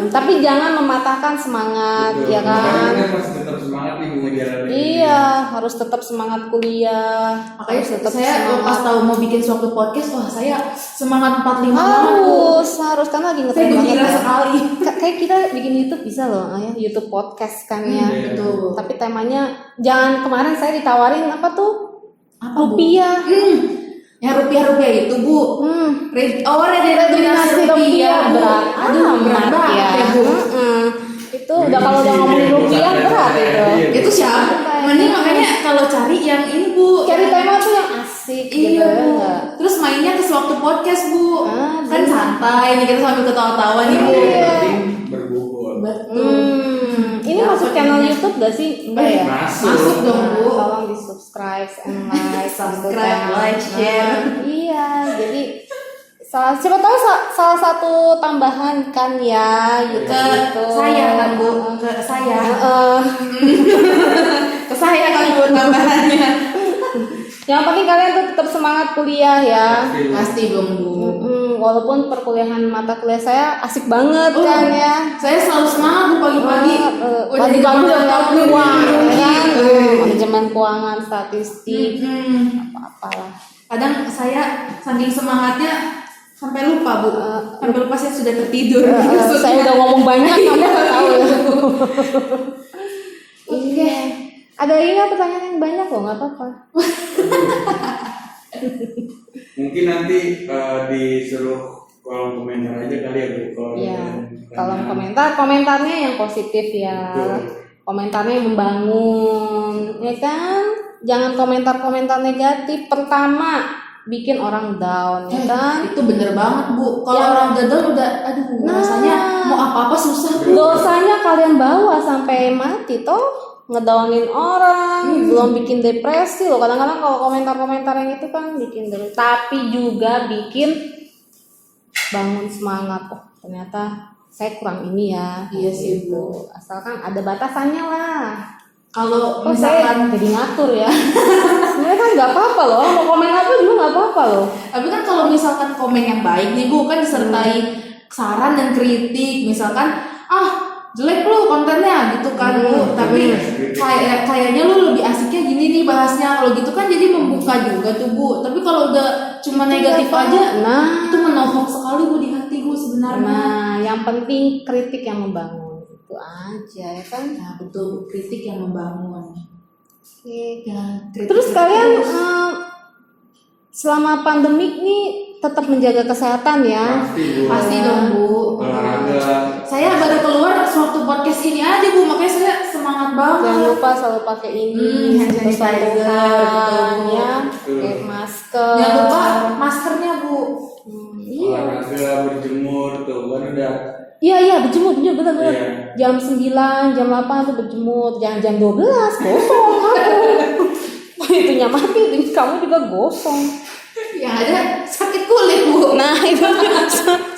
Speaker 3: tapi jangan mematahkan semangat,
Speaker 1: Betul.
Speaker 3: ya kan?
Speaker 1: Makanya kita masih tetap semangat nih mau ngejalanin ini.
Speaker 3: Iya, harus tetap semangat kuliah.
Speaker 2: Makanya
Speaker 3: Harus tetap
Speaker 2: saya
Speaker 3: semangat.
Speaker 2: pas tahu mau bikin suatu podcast, wah saya semangat 45 banget Bu.
Speaker 3: harus kan lagi
Speaker 2: Saya
Speaker 3: ngetren banget
Speaker 2: gembira
Speaker 3: ya.
Speaker 2: sekali.
Speaker 3: Kayak kita bikin YouTube bisa loh, ya YouTube podcast kan ya.
Speaker 1: Iya.
Speaker 2: Betul.
Speaker 3: Tapi temanya jangan, kemarin saya ditawarin apa tuh?
Speaker 2: Apa Bu?
Speaker 3: Rupiah.
Speaker 2: Yang rupiah itu Bu. Redenominasi rupiah
Speaker 3: berat.
Speaker 2: Aduh, berat banget ya Bu.
Speaker 3: Itu udah kalau udah ngomongin rupiah berat itu.
Speaker 2: Itu siapa? Mending makanya kalau cari yang ini Bu.
Speaker 3: Cari
Speaker 2: yang-
Speaker 3: tema tuh yang asik gitu.
Speaker 2: Iya Bu.
Speaker 3: enggak?
Speaker 2: Terus mainnya ke sewaktu podcast Bu. Kan
Speaker 3: bener.
Speaker 2: santai nih kita sambil ketawa-tawa nih Bu.
Speaker 1: Yang penting berbobot.
Speaker 2: Betul.
Speaker 3: Ini masuk channel YouTube gak sih? Enggak ya?
Speaker 2: Masuk dong Bu.
Speaker 3: Tolong di subscribe and like,
Speaker 2: Subscribe,
Speaker 3: gitu kan.
Speaker 2: like, share.
Speaker 3: Iya, jadi siapa tahu salah satu tambahan kan ya YouTube
Speaker 2: Ke
Speaker 3: itu.
Speaker 2: saya kan Bu. Ke saya.
Speaker 3: Heeh.
Speaker 2: Ke saya kan Bu tambahannya.
Speaker 3: Yang penting kalian tuh tetap semangat kuliah ya.
Speaker 2: Pasti dong Bu.
Speaker 3: Walaupun perkuliahan mata kuliah saya asik banget kan ya.
Speaker 2: Saya selalu semangat Bu pagi-pagi.
Speaker 3: Pagi-pagi udah tahu keuangan kan.
Speaker 2: Eh.
Speaker 3: Manajemen keuangan, statistik,
Speaker 2: Hmm.
Speaker 3: apa-apalah.
Speaker 2: Kadang saya saking semangatnya sampai lupa Bu. Sampai lupa saya sudah tertidur.
Speaker 3: Saya udah ngomong banyak kamu nggak tahu ya.
Speaker 2: Oke.
Speaker 3: Ada lagi nggak pertanyaan yang banyak kok, nggak apa-apa.
Speaker 1: Mungkin nanti disuruh kolom komentar aja kali ya Bu. Kalau
Speaker 3: Iya,
Speaker 1: ada
Speaker 3: kalau
Speaker 1: pertanyaan.
Speaker 3: komentarnya yang positif ya.
Speaker 1: Betul.
Speaker 3: Komentarnya yang membangun, ya kan? Jangan komentar-komentar negatif. Pertama, bikin orang down, ya kan?
Speaker 2: Itu bener banget Bu. Kalau
Speaker 3: Ya.
Speaker 2: orang gagal udah, aduh,
Speaker 3: Nah.
Speaker 2: rasanya mau apa-apa susah Bu.
Speaker 3: Dosanya kalian bawa sampai mati toh, ngedownin orang, belum bikin depresi loh. Kadang-kadang kalau komentar-komentar yang itu kan bikin depresi, tapi juga bikin bangun semangat. Oh, ternyata saya kurang ini ya.
Speaker 2: Iya sih,
Speaker 3: gitu.
Speaker 2: Bu.
Speaker 3: Asalkan ada batasannya lah.
Speaker 2: Kalau
Speaker 3: Oh, saya
Speaker 2: misalkan,
Speaker 3: jadi ngatur ya. Sebenarnya kan nggak apa-apa loh, mau komen apa juga nggak apa-apa loh.
Speaker 2: tapi kan kalau misalkan komen yang baik nih Bu, kan disertai saran dan kritik. Misalkan, jelek lu kontennya gitu kan Bu, tapi kayaknya lu lebih asiknya gini nih bahasnya, kalau gitu kan jadi membuka juga tuh Bu. Tapi kalau udah cuma negatif aja,
Speaker 3: Nah,
Speaker 2: itu menohok sekali Bu di hati Bu sebenarnya.
Speaker 3: nah, yang penting kritik yang membangun itu aja ya kan.
Speaker 2: Nah betul, kritik yang membangun.
Speaker 3: Oke.
Speaker 2: Ya,
Speaker 3: Terus kalian selama pandemik nih tetap menjaga kesehatan ya.
Speaker 2: pasti dong Bu.
Speaker 1: Olahraga.
Speaker 2: Saya baru keluar sewaktu podcast ini aja Bu, makanya saya semangat banget.
Speaker 3: Jangan lupa selalu pakai ini,
Speaker 2: hand sanitizer,
Speaker 3: bersentuhan,
Speaker 2: betul.
Speaker 3: ya,
Speaker 1: Betul.
Speaker 3: pakai masker.
Speaker 2: Jangan lupa maskernya Bu.
Speaker 3: Iya.
Speaker 1: Olahraga, berjemur tuh kan udah.
Speaker 3: Iya, berjemur bener.
Speaker 1: Iya.
Speaker 3: Jam 9, jam 8 tuh berjemur, jangan jam 12, gosong aku. Itunya mati, itu kamu juga gosong.
Speaker 2: Yang ada sakit kulit Bu.
Speaker 3: Nah, itu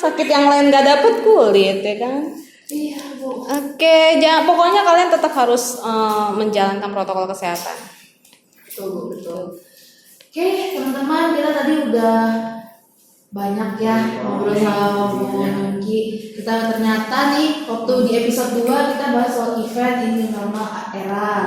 Speaker 3: sakit yang lain gak dapet kulit ya kan.
Speaker 2: Iya Bu.
Speaker 3: Oke, jangan, pokoknya kalian tetap harus menjalankan protokol kesehatan.
Speaker 2: Betul Bu, betul. Oke teman-teman, kita tadi udah banyak ya ngobrol sama Bu Nungki. Kita ternyata nih waktu di episode 2 kita bahas soal event ini normal era.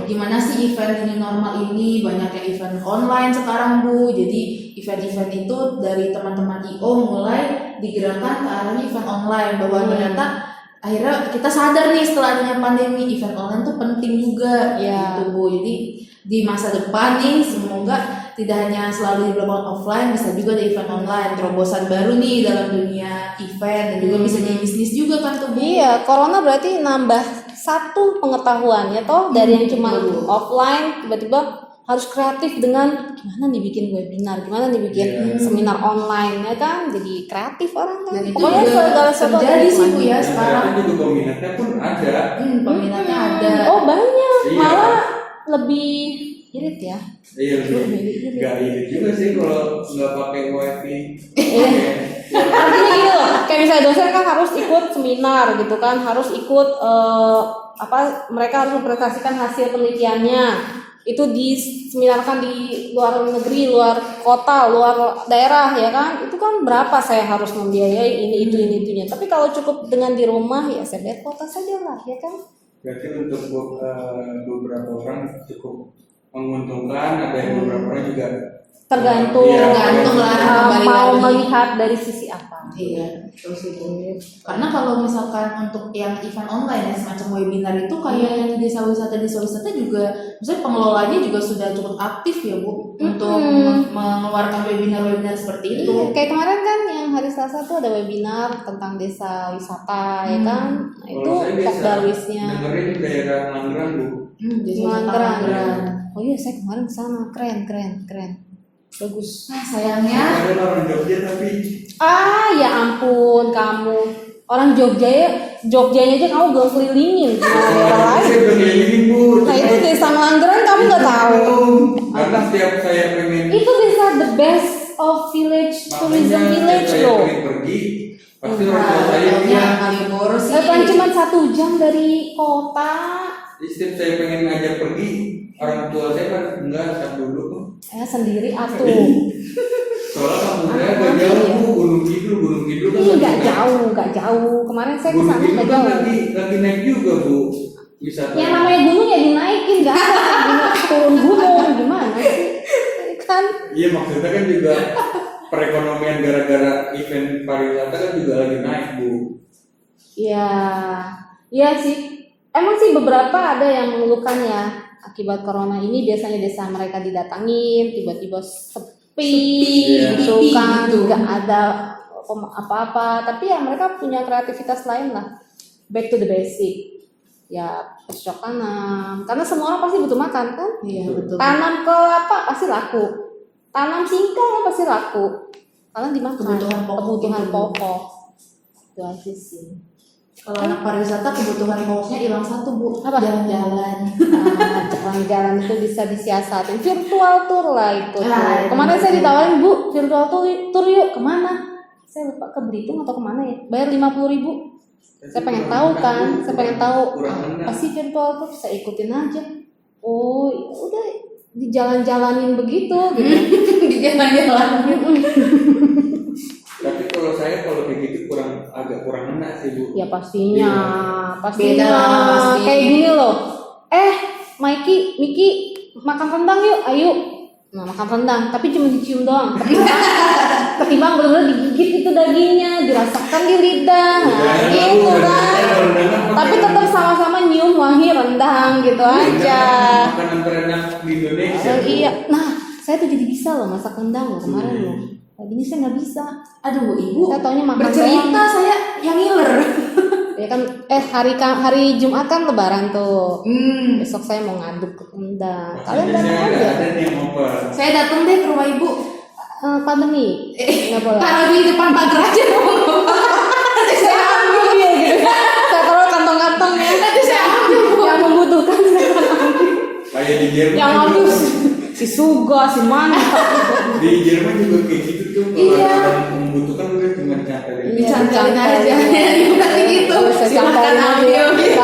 Speaker 2: Gimana sih event ini normal ini? Banyaknya event online sekarang Bu. Jadi event-event itu dari teman-teman IO mulai digerakkan ke arahnya event online, bahwa ternyata akhirnya kita sadar nih setelah adanya pandemi event online tuh penting juga gitu Bu. Jadi di masa depan nih semoga tidak hanya selalu dilakukan offline, bisa juga di event online, terobosan baru nih dalam dunia event, dan juga bisa jadi bisnis juga kan tuh Bu.
Speaker 3: Iya, corona berarti nambah satu pengetahuan ya toh, dari yang cuma offline tiba-tiba harus kreatif dengan gimana nih bikin webinar, gimana nih bikin seminar online ya kan, jadi kreatif orang kan.
Speaker 2: Dan itu
Speaker 3: Pokoknya
Speaker 2: juga
Speaker 3: segala sesuatu
Speaker 2: terjadi
Speaker 3: ada
Speaker 2: sih Bu ya
Speaker 1: Yang
Speaker 2: sekarang.
Speaker 1: ternyata juga peminatnya pun ada.
Speaker 2: Peminatnya ada.
Speaker 3: Oh banyak,
Speaker 1: Iya.
Speaker 3: malah lebih irit ya.
Speaker 1: Iya, nggak irit juga sih kalau nggak pakai wifi.
Speaker 3: Artinya gitu loh, kayak misalnya dosen kan harus ikut seminar gitu kan, harus ikut mereka harus mempresentasikan hasil penelitiannya. Itu diseminarkan di luar negeri, luar kota, luar daerah ya kan. Itu kan berapa saya harus membiayai ini itunya. Tapi kalau cukup dengan di rumah ya saya bayar kuota saja lah ya kan.
Speaker 1: Berarti untuk beberapa orang cukup menguntungkan, ada yang beberapa orang juga
Speaker 3: Tergantung
Speaker 2: Tergantung lah, kembali
Speaker 3: mau
Speaker 2: lagi.
Speaker 3: melihat dari sisi apa.
Speaker 2: Iya, terus itu. Karena kalau misalkan untuk yang event online ya semacam webinar itu kayak yang di desa wisata juga, misalnya pengelolanya juga sudah cukup aktif ya Bu untuk mengeluarkan webinar seperti itu.
Speaker 3: Iya, kayak kemarin kan yang hari Selasa tuh ada webinar tentang desa wisata ya kan. Nah, itu
Speaker 1: Kalau saya biasa
Speaker 3: Pokdarwisnya.
Speaker 1: dengerin daerah Manggaran Bu.
Speaker 2: Desa wisata Manggaran.
Speaker 3: Oh iya, saya kemarin kesana, keren. Bagus.
Speaker 2: Nah sayangnya
Speaker 1: Ada orang Jogja tapi
Speaker 3: Ya ampun kamu. Orang Jogjanya aja kamu belum kelilingin. Gimana daerah lain?
Speaker 1: saya bagian ini Bu.
Speaker 3: Nah itu desa Manggaran kamu nggak tahu.
Speaker 1: Karena setiap saya pengen
Speaker 3: Itu desa the best of village tourism village
Speaker 1: saya
Speaker 3: loh.
Speaker 1: pengen pergi, pasti orang tua saya
Speaker 2: taunya
Speaker 1: bilang,
Speaker 2: Malioboro sih.
Speaker 3: Kan cuma 1 jam dari kota.
Speaker 1: setiap saya pengen ngajak pergi, orang tua saya kan enggak, tak dulu.
Speaker 3: Sendiri atuh.
Speaker 1: Soalnya kamu saya gak jauh Bu, Gunung Kidul kan
Speaker 3: Ih,
Speaker 1: lagi
Speaker 3: nggak jauh. Kemarin saya
Speaker 1: Gunung
Speaker 3: kesana
Speaker 1: Kidul
Speaker 3: nggak
Speaker 1: kan
Speaker 3: jauh.
Speaker 1: lagi naik juga Bu, wisata.
Speaker 3: Yang namanya gunung ya dinaikin, nggak ada turun gunung gimana sih? Kan?
Speaker 1: Iya maksudnya kan juga perekonomian gara-gara event pariwisata kan juga lagi naik Bu.
Speaker 3: Iya sih. Emang sih beberapa ada yang mengeluhkan ya akibat corona ini, biasanya desa mereka didatangin tiba-tiba sepi gitu
Speaker 2: Sepi,
Speaker 3: kan,
Speaker 2: gitu.
Speaker 3: nggak ada apa-apa. Tapi ya mereka punya kreativitas lain lah. Back to the basic. Ya bercocok tanam. Karena semua orang pasti butuh makan kan.
Speaker 2: Iya betul.
Speaker 3: Tanam kelapa pasti laku. Tanam singkong pasti laku. Karena dimakan. Kebutuhan pokok. Itu aja sih.
Speaker 2: Kalau anak pariwisata kebutuhan pokoknya hilang satu Bu.
Speaker 3: Apa?
Speaker 2: Jalan-jalan.
Speaker 3: Jalan-jalan itu bisa disiasatin. Virtual tour lah itu.
Speaker 2: Ah,
Speaker 3: Kemarin
Speaker 2: itu.
Speaker 3: saya ditawarin, Bu, virtual tour yuk. Kemana? Saya lupa, ke Belitung atau kemana ya. Bayar 50.000. Saya pengen tahu kan. Saya pengen tahu apa sih virtual tour. Saya ikutin aja. Oh ya udah, dijalan-jalanin begitu gitu.
Speaker 2: Jalan-jalan.
Speaker 1: Tapi kalau saya kalau kayak gitu agak kurang enak sih Bu.
Speaker 3: Ya pastinya pastinya.
Speaker 2: Beda lah, pasti.
Speaker 3: Kayak gini loh. Miki makan rendang yuk, ayo. Nah, makan rendang, tapi cuma dicium doang. Ketimbang bener-bener digigit itu dagingnya, dirasakan di lidah. Nah, gitu kan. Tapi tetap sama-sama nyium wangi rendang gitu aja.
Speaker 1: Makanan terenak di Indonesia.
Speaker 3: Iya. Nah, saya tuh jadi bisa loh masak rendang loh kemarin loh. Tadinya saya nggak bisa.
Speaker 2: Aduh, Ibu.
Speaker 3: Saya taunya makan
Speaker 2: Bercerita
Speaker 3: doang.
Speaker 2: saya yang ngiler.
Speaker 3: Ya kan, hari Jumat kan Lebaran tuh.
Speaker 2: Hmm.
Speaker 3: Besok saya mau ngaduk ke rendang.
Speaker 1: Maksudnya
Speaker 3: Kalian datang
Speaker 1: saya
Speaker 3: aja.
Speaker 1: ada nih yang oper.
Speaker 2: Saya datang deh ke rumah Ibu.
Speaker 3: Pandemi. Nggak boleh.
Speaker 2: Taruh di depan pagar aja. Nanti saya ambil.
Speaker 3: Iya gitu. Saya taruh kantong-kantong ya.
Speaker 2: Nanti saya ambil, Bu.
Speaker 3: Yang membutuhkan saya akan ambil.
Speaker 1: Kayak di Jerman.
Speaker 3: Yang
Speaker 1: juga.
Speaker 3: habis si Suga, si Mana.
Speaker 1: Di Jerman juga kayak gitu tuh. Kalau
Speaker 2: Iya.
Speaker 1: ada yang membutuhkan udah cuma cantelin.
Speaker 2: Dicantelin aja. Berarti gitu.
Speaker 3: Saya
Speaker 2: Silakan
Speaker 3: cantelin aja.
Speaker 2: ambil gitu.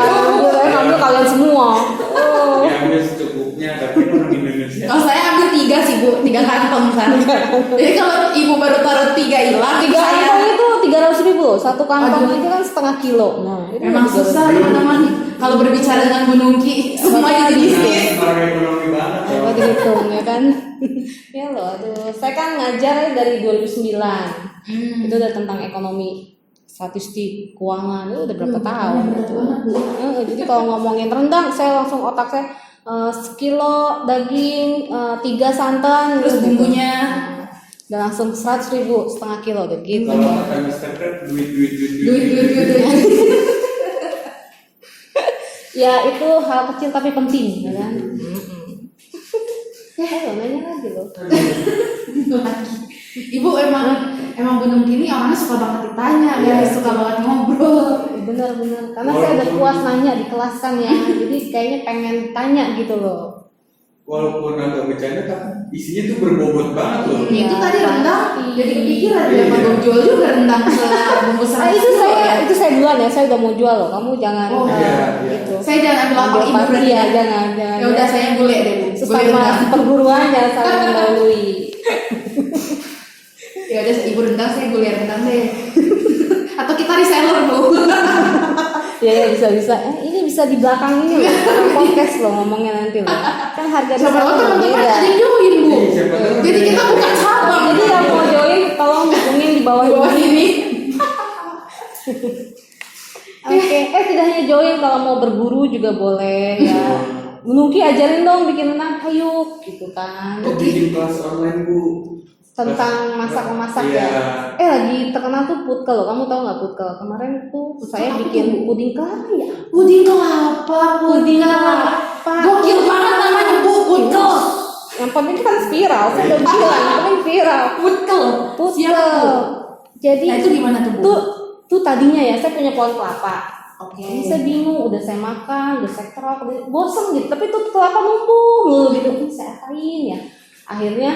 Speaker 3: Saya ambil kalian semua. Oh.
Speaker 1: Ya ambil secukupnya, tapi orang Indonesia.
Speaker 2: Kalau saya ambil 3 sih, Bu. 3 kantong kan. Jadi kalau Ibu baru taruh 3 hilang,
Speaker 3: Tiga
Speaker 2: saya
Speaker 3: kantong itu 300.000 loh. Satu kantong
Speaker 2: Aduh.
Speaker 3: itu kan setengah kilo. Nah, itu
Speaker 2: memang
Speaker 3: 300.000.
Speaker 2: susah teman-teman. Kalau berbicara dengan Bu Nungki, semua jadi bisnis.
Speaker 1: Orang ekonomi banget.
Speaker 3: Coba dihitung ya kan. Ya loh, aduh. Saya kan ngajar ya dari 2009. Itu udah tentang ekonomi, statistik, keuangan. Itu udah berapa tahun gitu. Jadi kalau ngomongin rendang, saya langsung otak saya sekilo daging, 3 santan,
Speaker 2: Terus
Speaker 3: gitu.
Speaker 2: bumbunya.
Speaker 3: Dan langsung 100.000 setengah kilo udah gitu.
Speaker 1: Kalau kata Mister Krab, duit.
Speaker 2: Duit.
Speaker 3: Ya itu hal kecil tapi penting, ya kan? Ayo nanya lagi loh.
Speaker 2: Lagi. Ibu emang Bu Nungki ini orangnya suka banget ditanya, guys, suka banget ngobrol.
Speaker 3: Bener-bener, karena saya udah puas nanya di kelas kan ya, jadi kayaknya pengen tanya gitu loh.
Speaker 1: Walaupun agak bercanda, tapi isinya tuh berbobot banget loh.
Speaker 3: Iya,
Speaker 2: Itu tadi rendang,
Speaker 3: pasti.
Speaker 2: jadi kepikiran
Speaker 1: Iya.
Speaker 2: dia mau jual juga rendang bumbu
Speaker 3: Ah, itu saya duluan ya, saya udah mau jual loh, kamu jangan
Speaker 2: Oh,
Speaker 1: iya.
Speaker 3: gitu.
Speaker 2: Saya jangan ambil apa Ibu
Speaker 3: Pasti
Speaker 2: berarti
Speaker 3: ya,
Speaker 2: ya.
Speaker 3: jangan.
Speaker 2: Ya udah saya bule deh, Bu. Bule
Speaker 3: Sesama
Speaker 2: rendang.
Speaker 3: perguruan jangan saling mendahului.
Speaker 2: Ya udah Ibu rendang, saya bule rendang deh. Atau kita reseller, Bu.
Speaker 3: Ya bisa. Ini bisa di belakang ini loh, karena podcast loh ngomongnya nanti loh. Kan harga
Speaker 2: Siapa tahu teman-teman
Speaker 3: beda.
Speaker 2: ada yang join, Bu.
Speaker 1: Iya, siapa tahu.
Speaker 2: Jadi kita bukan cabang.
Speaker 3: Jadi yang mau join tolong hubungin di bawah
Speaker 2: Di bawah
Speaker 3: ini.
Speaker 2: ini.
Speaker 3: Oke, tidak hanya join, kalau mau berburu juga boleh ya. Mungkin ajarin dong bikin rendang, ayo gitu kan.
Speaker 1: Oh, bikin kelas online, Bu.
Speaker 3: Tentang masak-memasak
Speaker 1: Iya.
Speaker 3: ya. Lagi terkenal tuh putkel loh. Kamu tahu nggak putkel? Kemarin tuh saya
Speaker 2: apa
Speaker 3: bikin
Speaker 2: tuh?
Speaker 3: puding kelapa ya.
Speaker 2: Puding kelapa,
Speaker 3: Puding kelapa.
Speaker 2: Gokil banget namanya, Bu. Putkel.
Speaker 3: Yang penting kan viral. Saya udah bilang, yang penting viral.
Speaker 2: Putkel.
Speaker 3: Putkel.
Speaker 2: Siap, Bu.
Speaker 3: Jadi
Speaker 2: Nah, itu gimana tuh, Bu?
Speaker 3: tuh tadinya ya saya punya pohon kelapa.
Speaker 2: Oke.
Speaker 3: Ini saya bingung, udah saya makan, udah saya kerok, udah bosen gitu. Tapi tuh kelapa numpuk mulu gitu. Ini saya apain ya? Akhirnya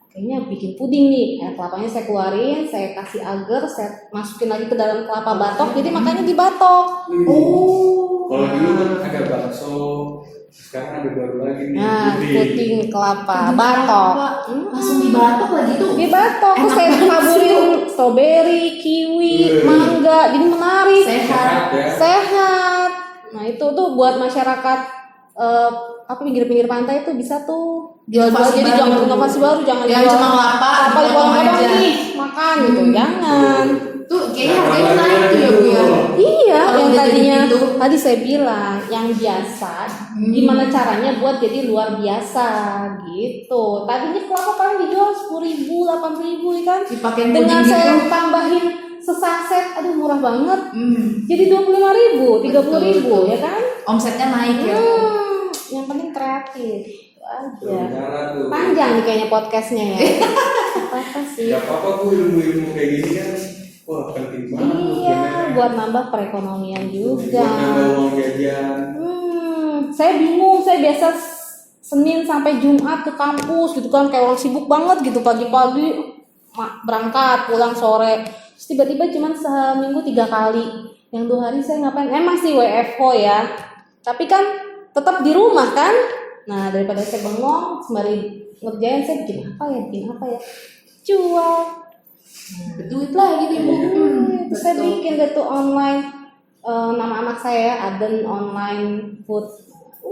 Speaker 3: kayaknya bikin puding nih. Air kelapanya saya keluarin, saya kasih agar, saya masukin lagi ke dalam kelapa batok. Jadi makanya dibatok.
Speaker 2: Oh.
Speaker 1: Kalau dulu kan ada bakso, sekarang ada baru lagi nih.
Speaker 3: Nah,
Speaker 1: puding.
Speaker 3: puding kelapa
Speaker 2: Puding
Speaker 3: batok.
Speaker 2: kelapa. Langsung dibatok lagi tuh.
Speaker 3: Dibatok, terus
Speaker 2: Enak
Speaker 3: saya
Speaker 2: banget
Speaker 3: taburin strawberry, kiwi, mangga, jadi menarik.
Speaker 2: Sehat.
Speaker 1: ya.
Speaker 3: Sehat. Nah itu tuh buat masyarakat apa pinggir-pinggir pantai itu bisa tuh jual-jual,
Speaker 2: Inovasi
Speaker 3: jadi
Speaker 2: baru.
Speaker 3: jangan inovasi baru, jangan
Speaker 2: Yang
Speaker 3: jual
Speaker 2: cuma kelapa,
Speaker 3: apa di
Speaker 2: dipotong
Speaker 3: potong
Speaker 2: aja.
Speaker 3: nih makan gitu, jangan.
Speaker 2: Tuh kayaknya harganya naik tuh ya, Bu ya.
Speaker 3: Iya,
Speaker 2: Kalau
Speaker 3: yang
Speaker 2: udah jadi
Speaker 3: tadinya
Speaker 2: gitu.
Speaker 3: tadi saya bilang yang biasa, gimana caranya buat jadi luar biasa gitu. Tadinya kelapa paling dijual 10.000, 8.000 ya kan.
Speaker 2: Dipakein
Speaker 3: Dengan
Speaker 2: puding
Speaker 3: saya
Speaker 2: gitu.
Speaker 3: tambahin sesaset, aduh murah banget.
Speaker 2: Hmm.
Speaker 3: Jadi 25.000, 30.000
Speaker 2: Betul.
Speaker 3: ya kan?
Speaker 2: Omsetnya naik ya.
Speaker 3: Yang penting kreatif itu aja.
Speaker 1: Cara tuh.
Speaker 3: Panjang nih kayaknya podcastnya ya. Apa sih?
Speaker 1: Gak apa-apa, Bu, ilmu-ilmu kayak gini kan. Wah, penting banget. Bu,
Speaker 3: Iya,
Speaker 1: sebenarnya.
Speaker 3: buat nambah perekonomian juga.
Speaker 1: Buat nambah uang jajan.
Speaker 3: Saya bingung, saya biasa Senin sampai Jumat ke kampus gitu kan, kayak orang sibuk banget gitu, pagi-pagi berangkat, pulang sore. Terus tiba-tiba cuman seminggu 3 kali. Yang 2 hari saya ngapain? Emang sih WFH ya. Tapi kan tetap di rumah kan. Nah, daripada saya bengong sembari ngerjain, saya bikin apa ya? Jual.
Speaker 2: Duit lah gitu, Ibu.
Speaker 3: Terus saya bikin deh tuh online nama anak saya Aden Online Food.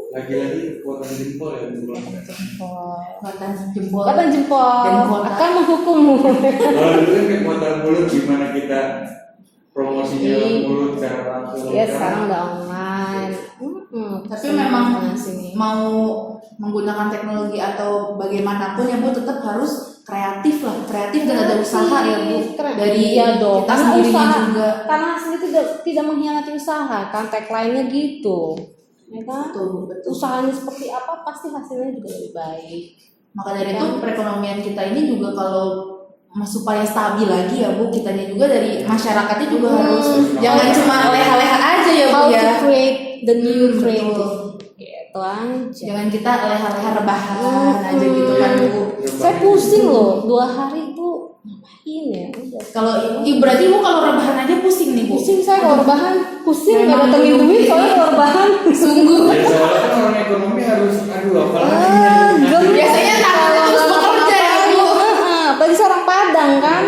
Speaker 1: Lagi-lagi kekuatan jempol ya bulan.
Speaker 2: Kekuatan jempol.
Speaker 3: Kekuatan jempol
Speaker 2: Dan kota.
Speaker 3: akan menghukummu.
Speaker 1: Kalau dulu kan kekuatan mulut gimana kita promosinya lewat mulut secara langsung.
Speaker 3: Ya
Speaker 1: kan?
Speaker 3: sekarang udah online.
Speaker 2: Tapi memang
Speaker 3: sini.
Speaker 2: mau menggunakan teknologi atau bagaimanapun ya Bu tetap harus kreatif lah, kreatif dan ada usaha ya Bu dari
Speaker 3: Iya dong,
Speaker 2: kita
Speaker 3: karena
Speaker 2: sendirinya
Speaker 3: usaha,
Speaker 2: juga.
Speaker 3: karena hasilnya tidak mengkhianati usaha kan, tagline-nya gitu, ya kan?
Speaker 2: Betul, Bu, betul.
Speaker 3: Usahanya seperti apa pasti hasilnya juga lebih baik.
Speaker 2: Maka dari itu perekonomian kita ini juga kalau supaya stabil lagi ya Bu, kitanya juga dari masyarakatnya juga harus jangan cuma leha-leha aja ya Bu
Speaker 3: How
Speaker 2: ya.
Speaker 3: to create the new
Speaker 2: Betul.
Speaker 3: creative, gitu aja.
Speaker 2: Jangan kita leha-leha rebahan aja gitu kan Bu.
Speaker 3: Saya pusing loh, 2 hari itu ngapain ya? Udah.
Speaker 2: Kalau berarti Bu kalau rebahan aja pusing nih Bu.
Speaker 3: Pusing saya kalau rebahan, pusing nggak
Speaker 2: Memang
Speaker 3: datengin
Speaker 2: belum
Speaker 3: duit
Speaker 2: gitu.
Speaker 3: soalnya kalau rebahan.
Speaker 2: Sungguh.
Speaker 1: Ya soalnya kan orang ekonomi harus aduh apalagi
Speaker 3: Gemes.
Speaker 2: Biasanya tangannya terus bekerja ya Bu.
Speaker 3: Apalagi seorang Padang kan.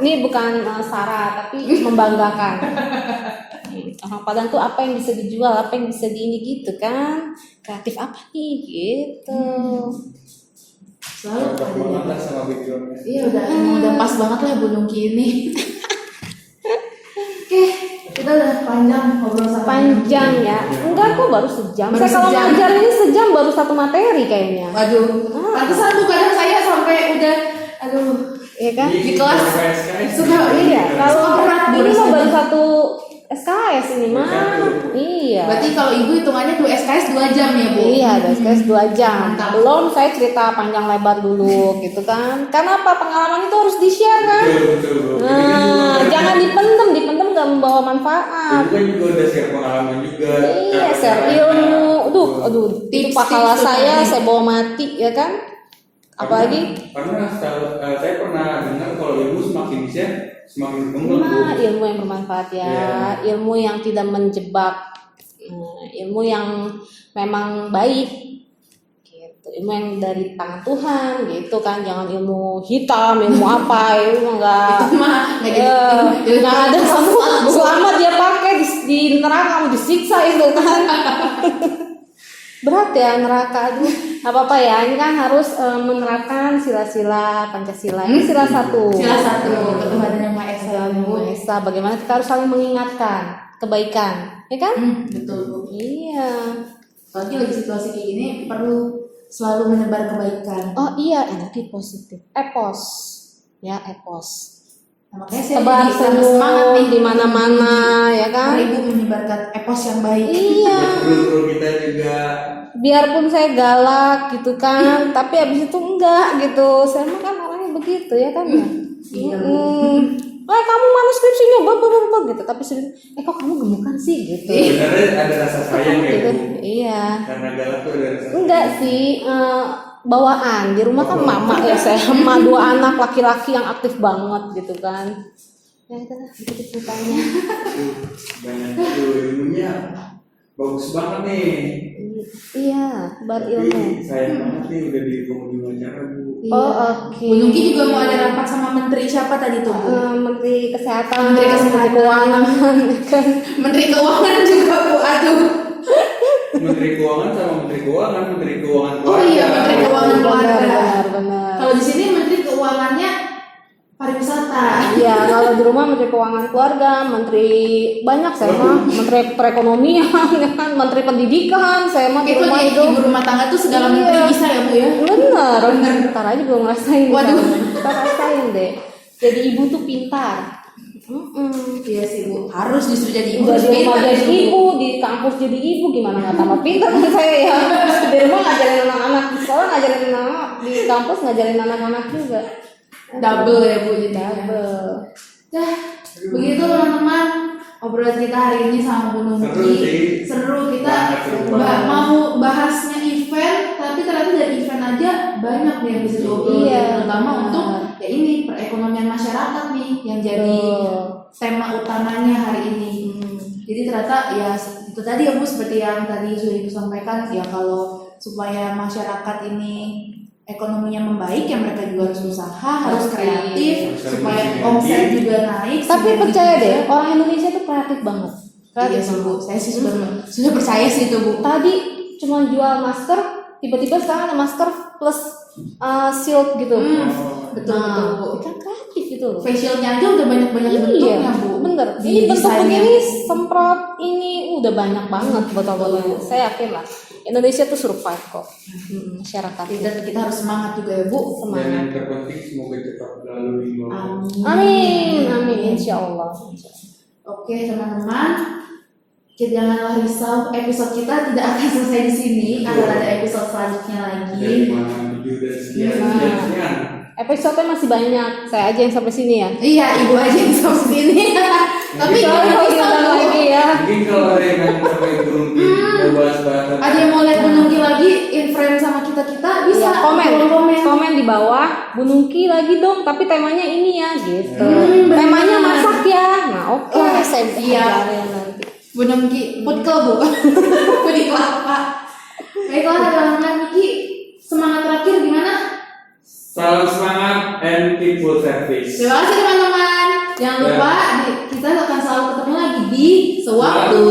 Speaker 3: Ini bukan syarat tapi membanggakan. Orang Padang tuh apa yang bisa dijual, apa yang bisa diini gitu kan. Kreatif apa nih gitu.
Speaker 2: Selalu ada
Speaker 1: banget
Speaker 2: ya.
Speaker 1: lah sama backgroundnya.
Speaker 2: Iya udah pas banget lah Bu Nungki ini. Oke, kita udah panjang ngobrol sama
Speaker 3: Panjang ya. Enggak kok baru sejam.
Speaker 2: Baru
Speaker 3: Saya kalau
Speaker 2: sejam.
Speaker 3: ngajar ini sejam baru 1 materi kayaknya.
Speaker 2: Waduh, pantesan Bu kadang saya sampai udah aduh
Speaker 3: Iya kan?
Speaker 2: di kelas suka
Speaker 3: Iya, kalau
Speaker 2: suka berat Bu
Speaker 3: ini mah
Speaker 2: rasanya.
Speaker 3: baru 1 SKS ini mah. Iya.
Speaker 2: Berarti kalau Ibu hitungannya 2 SKS 2 jam ya Bu?
Speaker 3: Iya, ada SKS 2 jam.
Speaker 2: Mantap.
Speaker 3: Belum saya cerita panjang lebar dulu gitu kan. Karena apa? Pengalaman itu harus di-share kan.
Speaker 1: Betul.
Speaker 3: Nah, jangan dipendem nggak membawa manfaat.
Speaker 1: Itu kan juga udah share pengalaman juga.
Speaker 3: Iya, share ilmu. Aduh, itu
Speaker 2: Tips-tips
Speaker 3: pahala
Speaker 2: tuh
Speaker 3: saya
Speaker 2: tadi.
Speaker 3: bawa mati ya kan. Apalagi
Speaker 1: karena saya pernah dengar kalau ilmu semakin share semakin berkembang.
Speaker 3: nah,
Speaker 1: Bu.
Speaker 3: ilmu yang bermanfaat ya,
Speaker 1: Iya.
Speaker 3: ilmu yang tidak menjebak, ilmu yang memang baik, gitu. Ilmu yang dari tangan Tuhan, gitu kan. Jangan ilmu hitam, ilmu apa, itu enggak.
Speaker 2: Itu mah nggak jadi
Speaker 3: Nggak ada selamat dia pakai di neraka kamu disiksa itu kan. Berat ya neraka, aduh apa ya, ini kan harus menerapkan sila-sila Pancasila. Ini sila 1.
Speaker 2: Sila 1 ketuhanan yang Maha Esa
Speaker 3: Yang
Speaker 2: Bu.
Speaker 3: Maha Esa, bagaimana kita harus saling mengingatkan kebaikan, ya kan?
Speaker 2: Betul Bu.
Speaker 3: Iya.
Speaker 2: Apalagi lagi situasi kayak gini perlu selalu menebar kebaikan.
Speaker 3: Oh iya, energi positif. Epos, ya epos.
Speaker 2: Nah, makanya saya
Speaker 3: Tebar
Speaker 2: jadi tambah semangat nih
Speaker 3: senyum di mana-mana, ya kan?
Speaker 2: Mari Ibu menyebarkan epos yang baik.
Speaker 3: Iya.
Speaker 1: Guru kita juga
Speaker 3: Biarpun saya galak gitu kan, tapi abis itu enggak gitu. Saya mah kan orangnya begitu ya kan ya.
Speaker 2: Iya,
Speaker 3: Kamu mana skripsinya, bapak gitu. Tapi saya, kok kamu gemukan sih gitu.
Speaker 1: sebenarnya ada rasa sayang ya
Speaker 3: Gitu.
Speaker 1: Bu.
Speaker 3: Iya.
Speaker 1: Karena galak tuh ada rasa
Speaker 3: Enggak sih, bawaan. Di rumah kan mama ya, saya sama 2 anak laki-laki yang aktif banget gitu kan. Ya itu lah, itu ceritanya.
Speaker 1: banyak tuh ilmunya bagus banget nih.
Speaker 3: Iya, berilmu.
Speaker 1: Tapi sayang banget nih udah di penghujung acara Bu.
Speaker 3: Oh oke.
Speaker 2: Bu Nungki juga mau ada rapat sama menteri siapa tadi tuh Bu?
Speaker 3: Menteri Kesehatan,
Speaker 2: Menteri Kesehatan.
Speaker 3: Keuangan, kan.
Speaker 2: Menteri Keuangan juga Bu. Aduh.
Speaker 1: Menteri Keuangan sama Menteri Keuangan
Speaker 2: Oh iya, Menteri Keuangan keluarga.
Speaker 3: Benar.
Speaker 2: Kalau di sini Menteri Keuangannya pariwisata.
Speaker 3: Iya, kalau di rumah Menteri Keuangan Keluarga, Menteri banyak saya mah, Menteri Perekonomian, ya kan, Menteri Pendidikan, saya mah di
Speaker 2: Itu
Speaker 3: rumah
Speaker 2: di
Speaker 3: itu.
Speaker 2: ibu rumah tangga tuh segala
Speaker 3: Iya.
Speaker 2: menteri bisa ya Bu ya?
Speaker 3: Bener, ntar aja belum ngerasain.
Speaker 2: Waduh.
Speaker 3: Kita rasain deh. Jadi ibu tuh pintar.
Speaker 2: Iya sih Bu. Harus justru jadi ibu.
Speaker 3: Udah
Speaker 2: harus
Speaker 3: di rumah
Speaker 2: pintar
Speaker 3: jadi
Speaker 2: Bu.
Speaker 3: ibu, di kampus jadi ibu, gimana nggak tambah pintar kan saya ya. Di rumah ngajarin anak-anak, di sekolah ngajarin anak, di kampus ngajarin anak-anak juga.
Speaker 2: Double ya Bu jadi.
Speaker 3: Double.
Speaker 2: Dah, begitu teman-teman obrolan kita hari ini sama Bu
Speaker 1: Seru
Speaker 2: Nungki.
Speaker 1: sih.
Speaker 2: Seru kita
Speaker 1: Sangat seru banget.
Speaker 2: mau bahasnya event, tapi ternyata dari event aja banyak nih yang bisa diobrolin.
Speaker 3: Iya,
Speaker 2: Terutama
Speaker 3: benar.
Speaker 2: untuk ya ini perekonomian masyarakat nih yang jadi tema utamanya hari ini. Jadi ternyata ya itu tadi ya Bu, seperti yang tadi sudah Ibu sampaikan ya, kalau supaya masyarakat ini ekonominya membaik ya mereka juga harus usaha, harus kreatif
Speaker 1: Harus
Speaker 2: supaya
Speaker 1: sinergi.
Speaker 2: omset juga naik.
Speaker 3: Tapi
Speaker 2: sinergi
Speaker 3: percaya
Speaker 2: juga.
Speaker 3: deh, orang Indonesia tuh kreatif banget.
Speaker 2: Iya sih Bu, saya sih sudah percaya sih itu Bu.
Speaker 3: Tadi cuma jual masker, tiba-tiba sekarang ada masker plus shield gitu.
Speaker 2: Betul
Speaker 3: Nah,
Speaker 2: betul Bu.
Speaker 3: kan kreatif gitu loh.
Speaker 2: Facialnya aja udah banyak bentuknya Bu.
Speaker 3: Bener.
Speaker 2: Di
Speaker 3: Ini bentuk
Speaker 2: desainnya.
Speaker 3: begini, semprot ini udah banyak banget botol-botolnya. Saya yakin lah, Indonesia tuh survive kok. Masyarakat.
Speaker 2: Kita harus semangat juga ya Bu.
Speaker 1: Dan
Speaker 3: Semangat.
Speaker 1: yang terpenting semoga cepat berlalu ini.
Speaker 3: Amin, amin, insya Allah.
Speaker 2: Oke teman-teman, janganlah risau, episode kita tidak akan selesai di sini, akan ada episode selanjutnya lagi.
Speaker 1: Dari mana menuju dan sekian. Sekian.
Speaker 3: Episode masih banyak, saya aja yang sampai sini ya.
Speaker 2: Iya, ibu aja yang sampai sini. Tapi
Speaker 3: Kalau
Speaker 2: kita
Speaker 3: kita lagi ya.
Speaker 1: Mungkin kalau ada yang mau sampai turun mau bahas-bahas.
Speaker 2: ada yang mau lihat Bunungki lagi, in frame sama kita bisa
Speaker 3: Ya,
Speaker 2: komen.
Speaker 3: komen di bawah, Bunungki lagi dong, tapi temanya ini ya gitu.
Speaker 2: bener.
Speaker 3: Temanya masak ya. Nah, oke,
Speaker 2: Wah,
Speaker 3: saya
Speaker 2: iya.
Speaker 3: ajarin nanti.
Speaker 2: Bunungki, food club Bu. Food kelapa. Baiklah teman-teman, Miki, semangat terakhir gimana?
Speaker 1: Salam semangat and keep full service.
Speaker 2: Terima kasih teman-teman. Jangan lupa kita akan selalu ketemu lagi di sewaktu.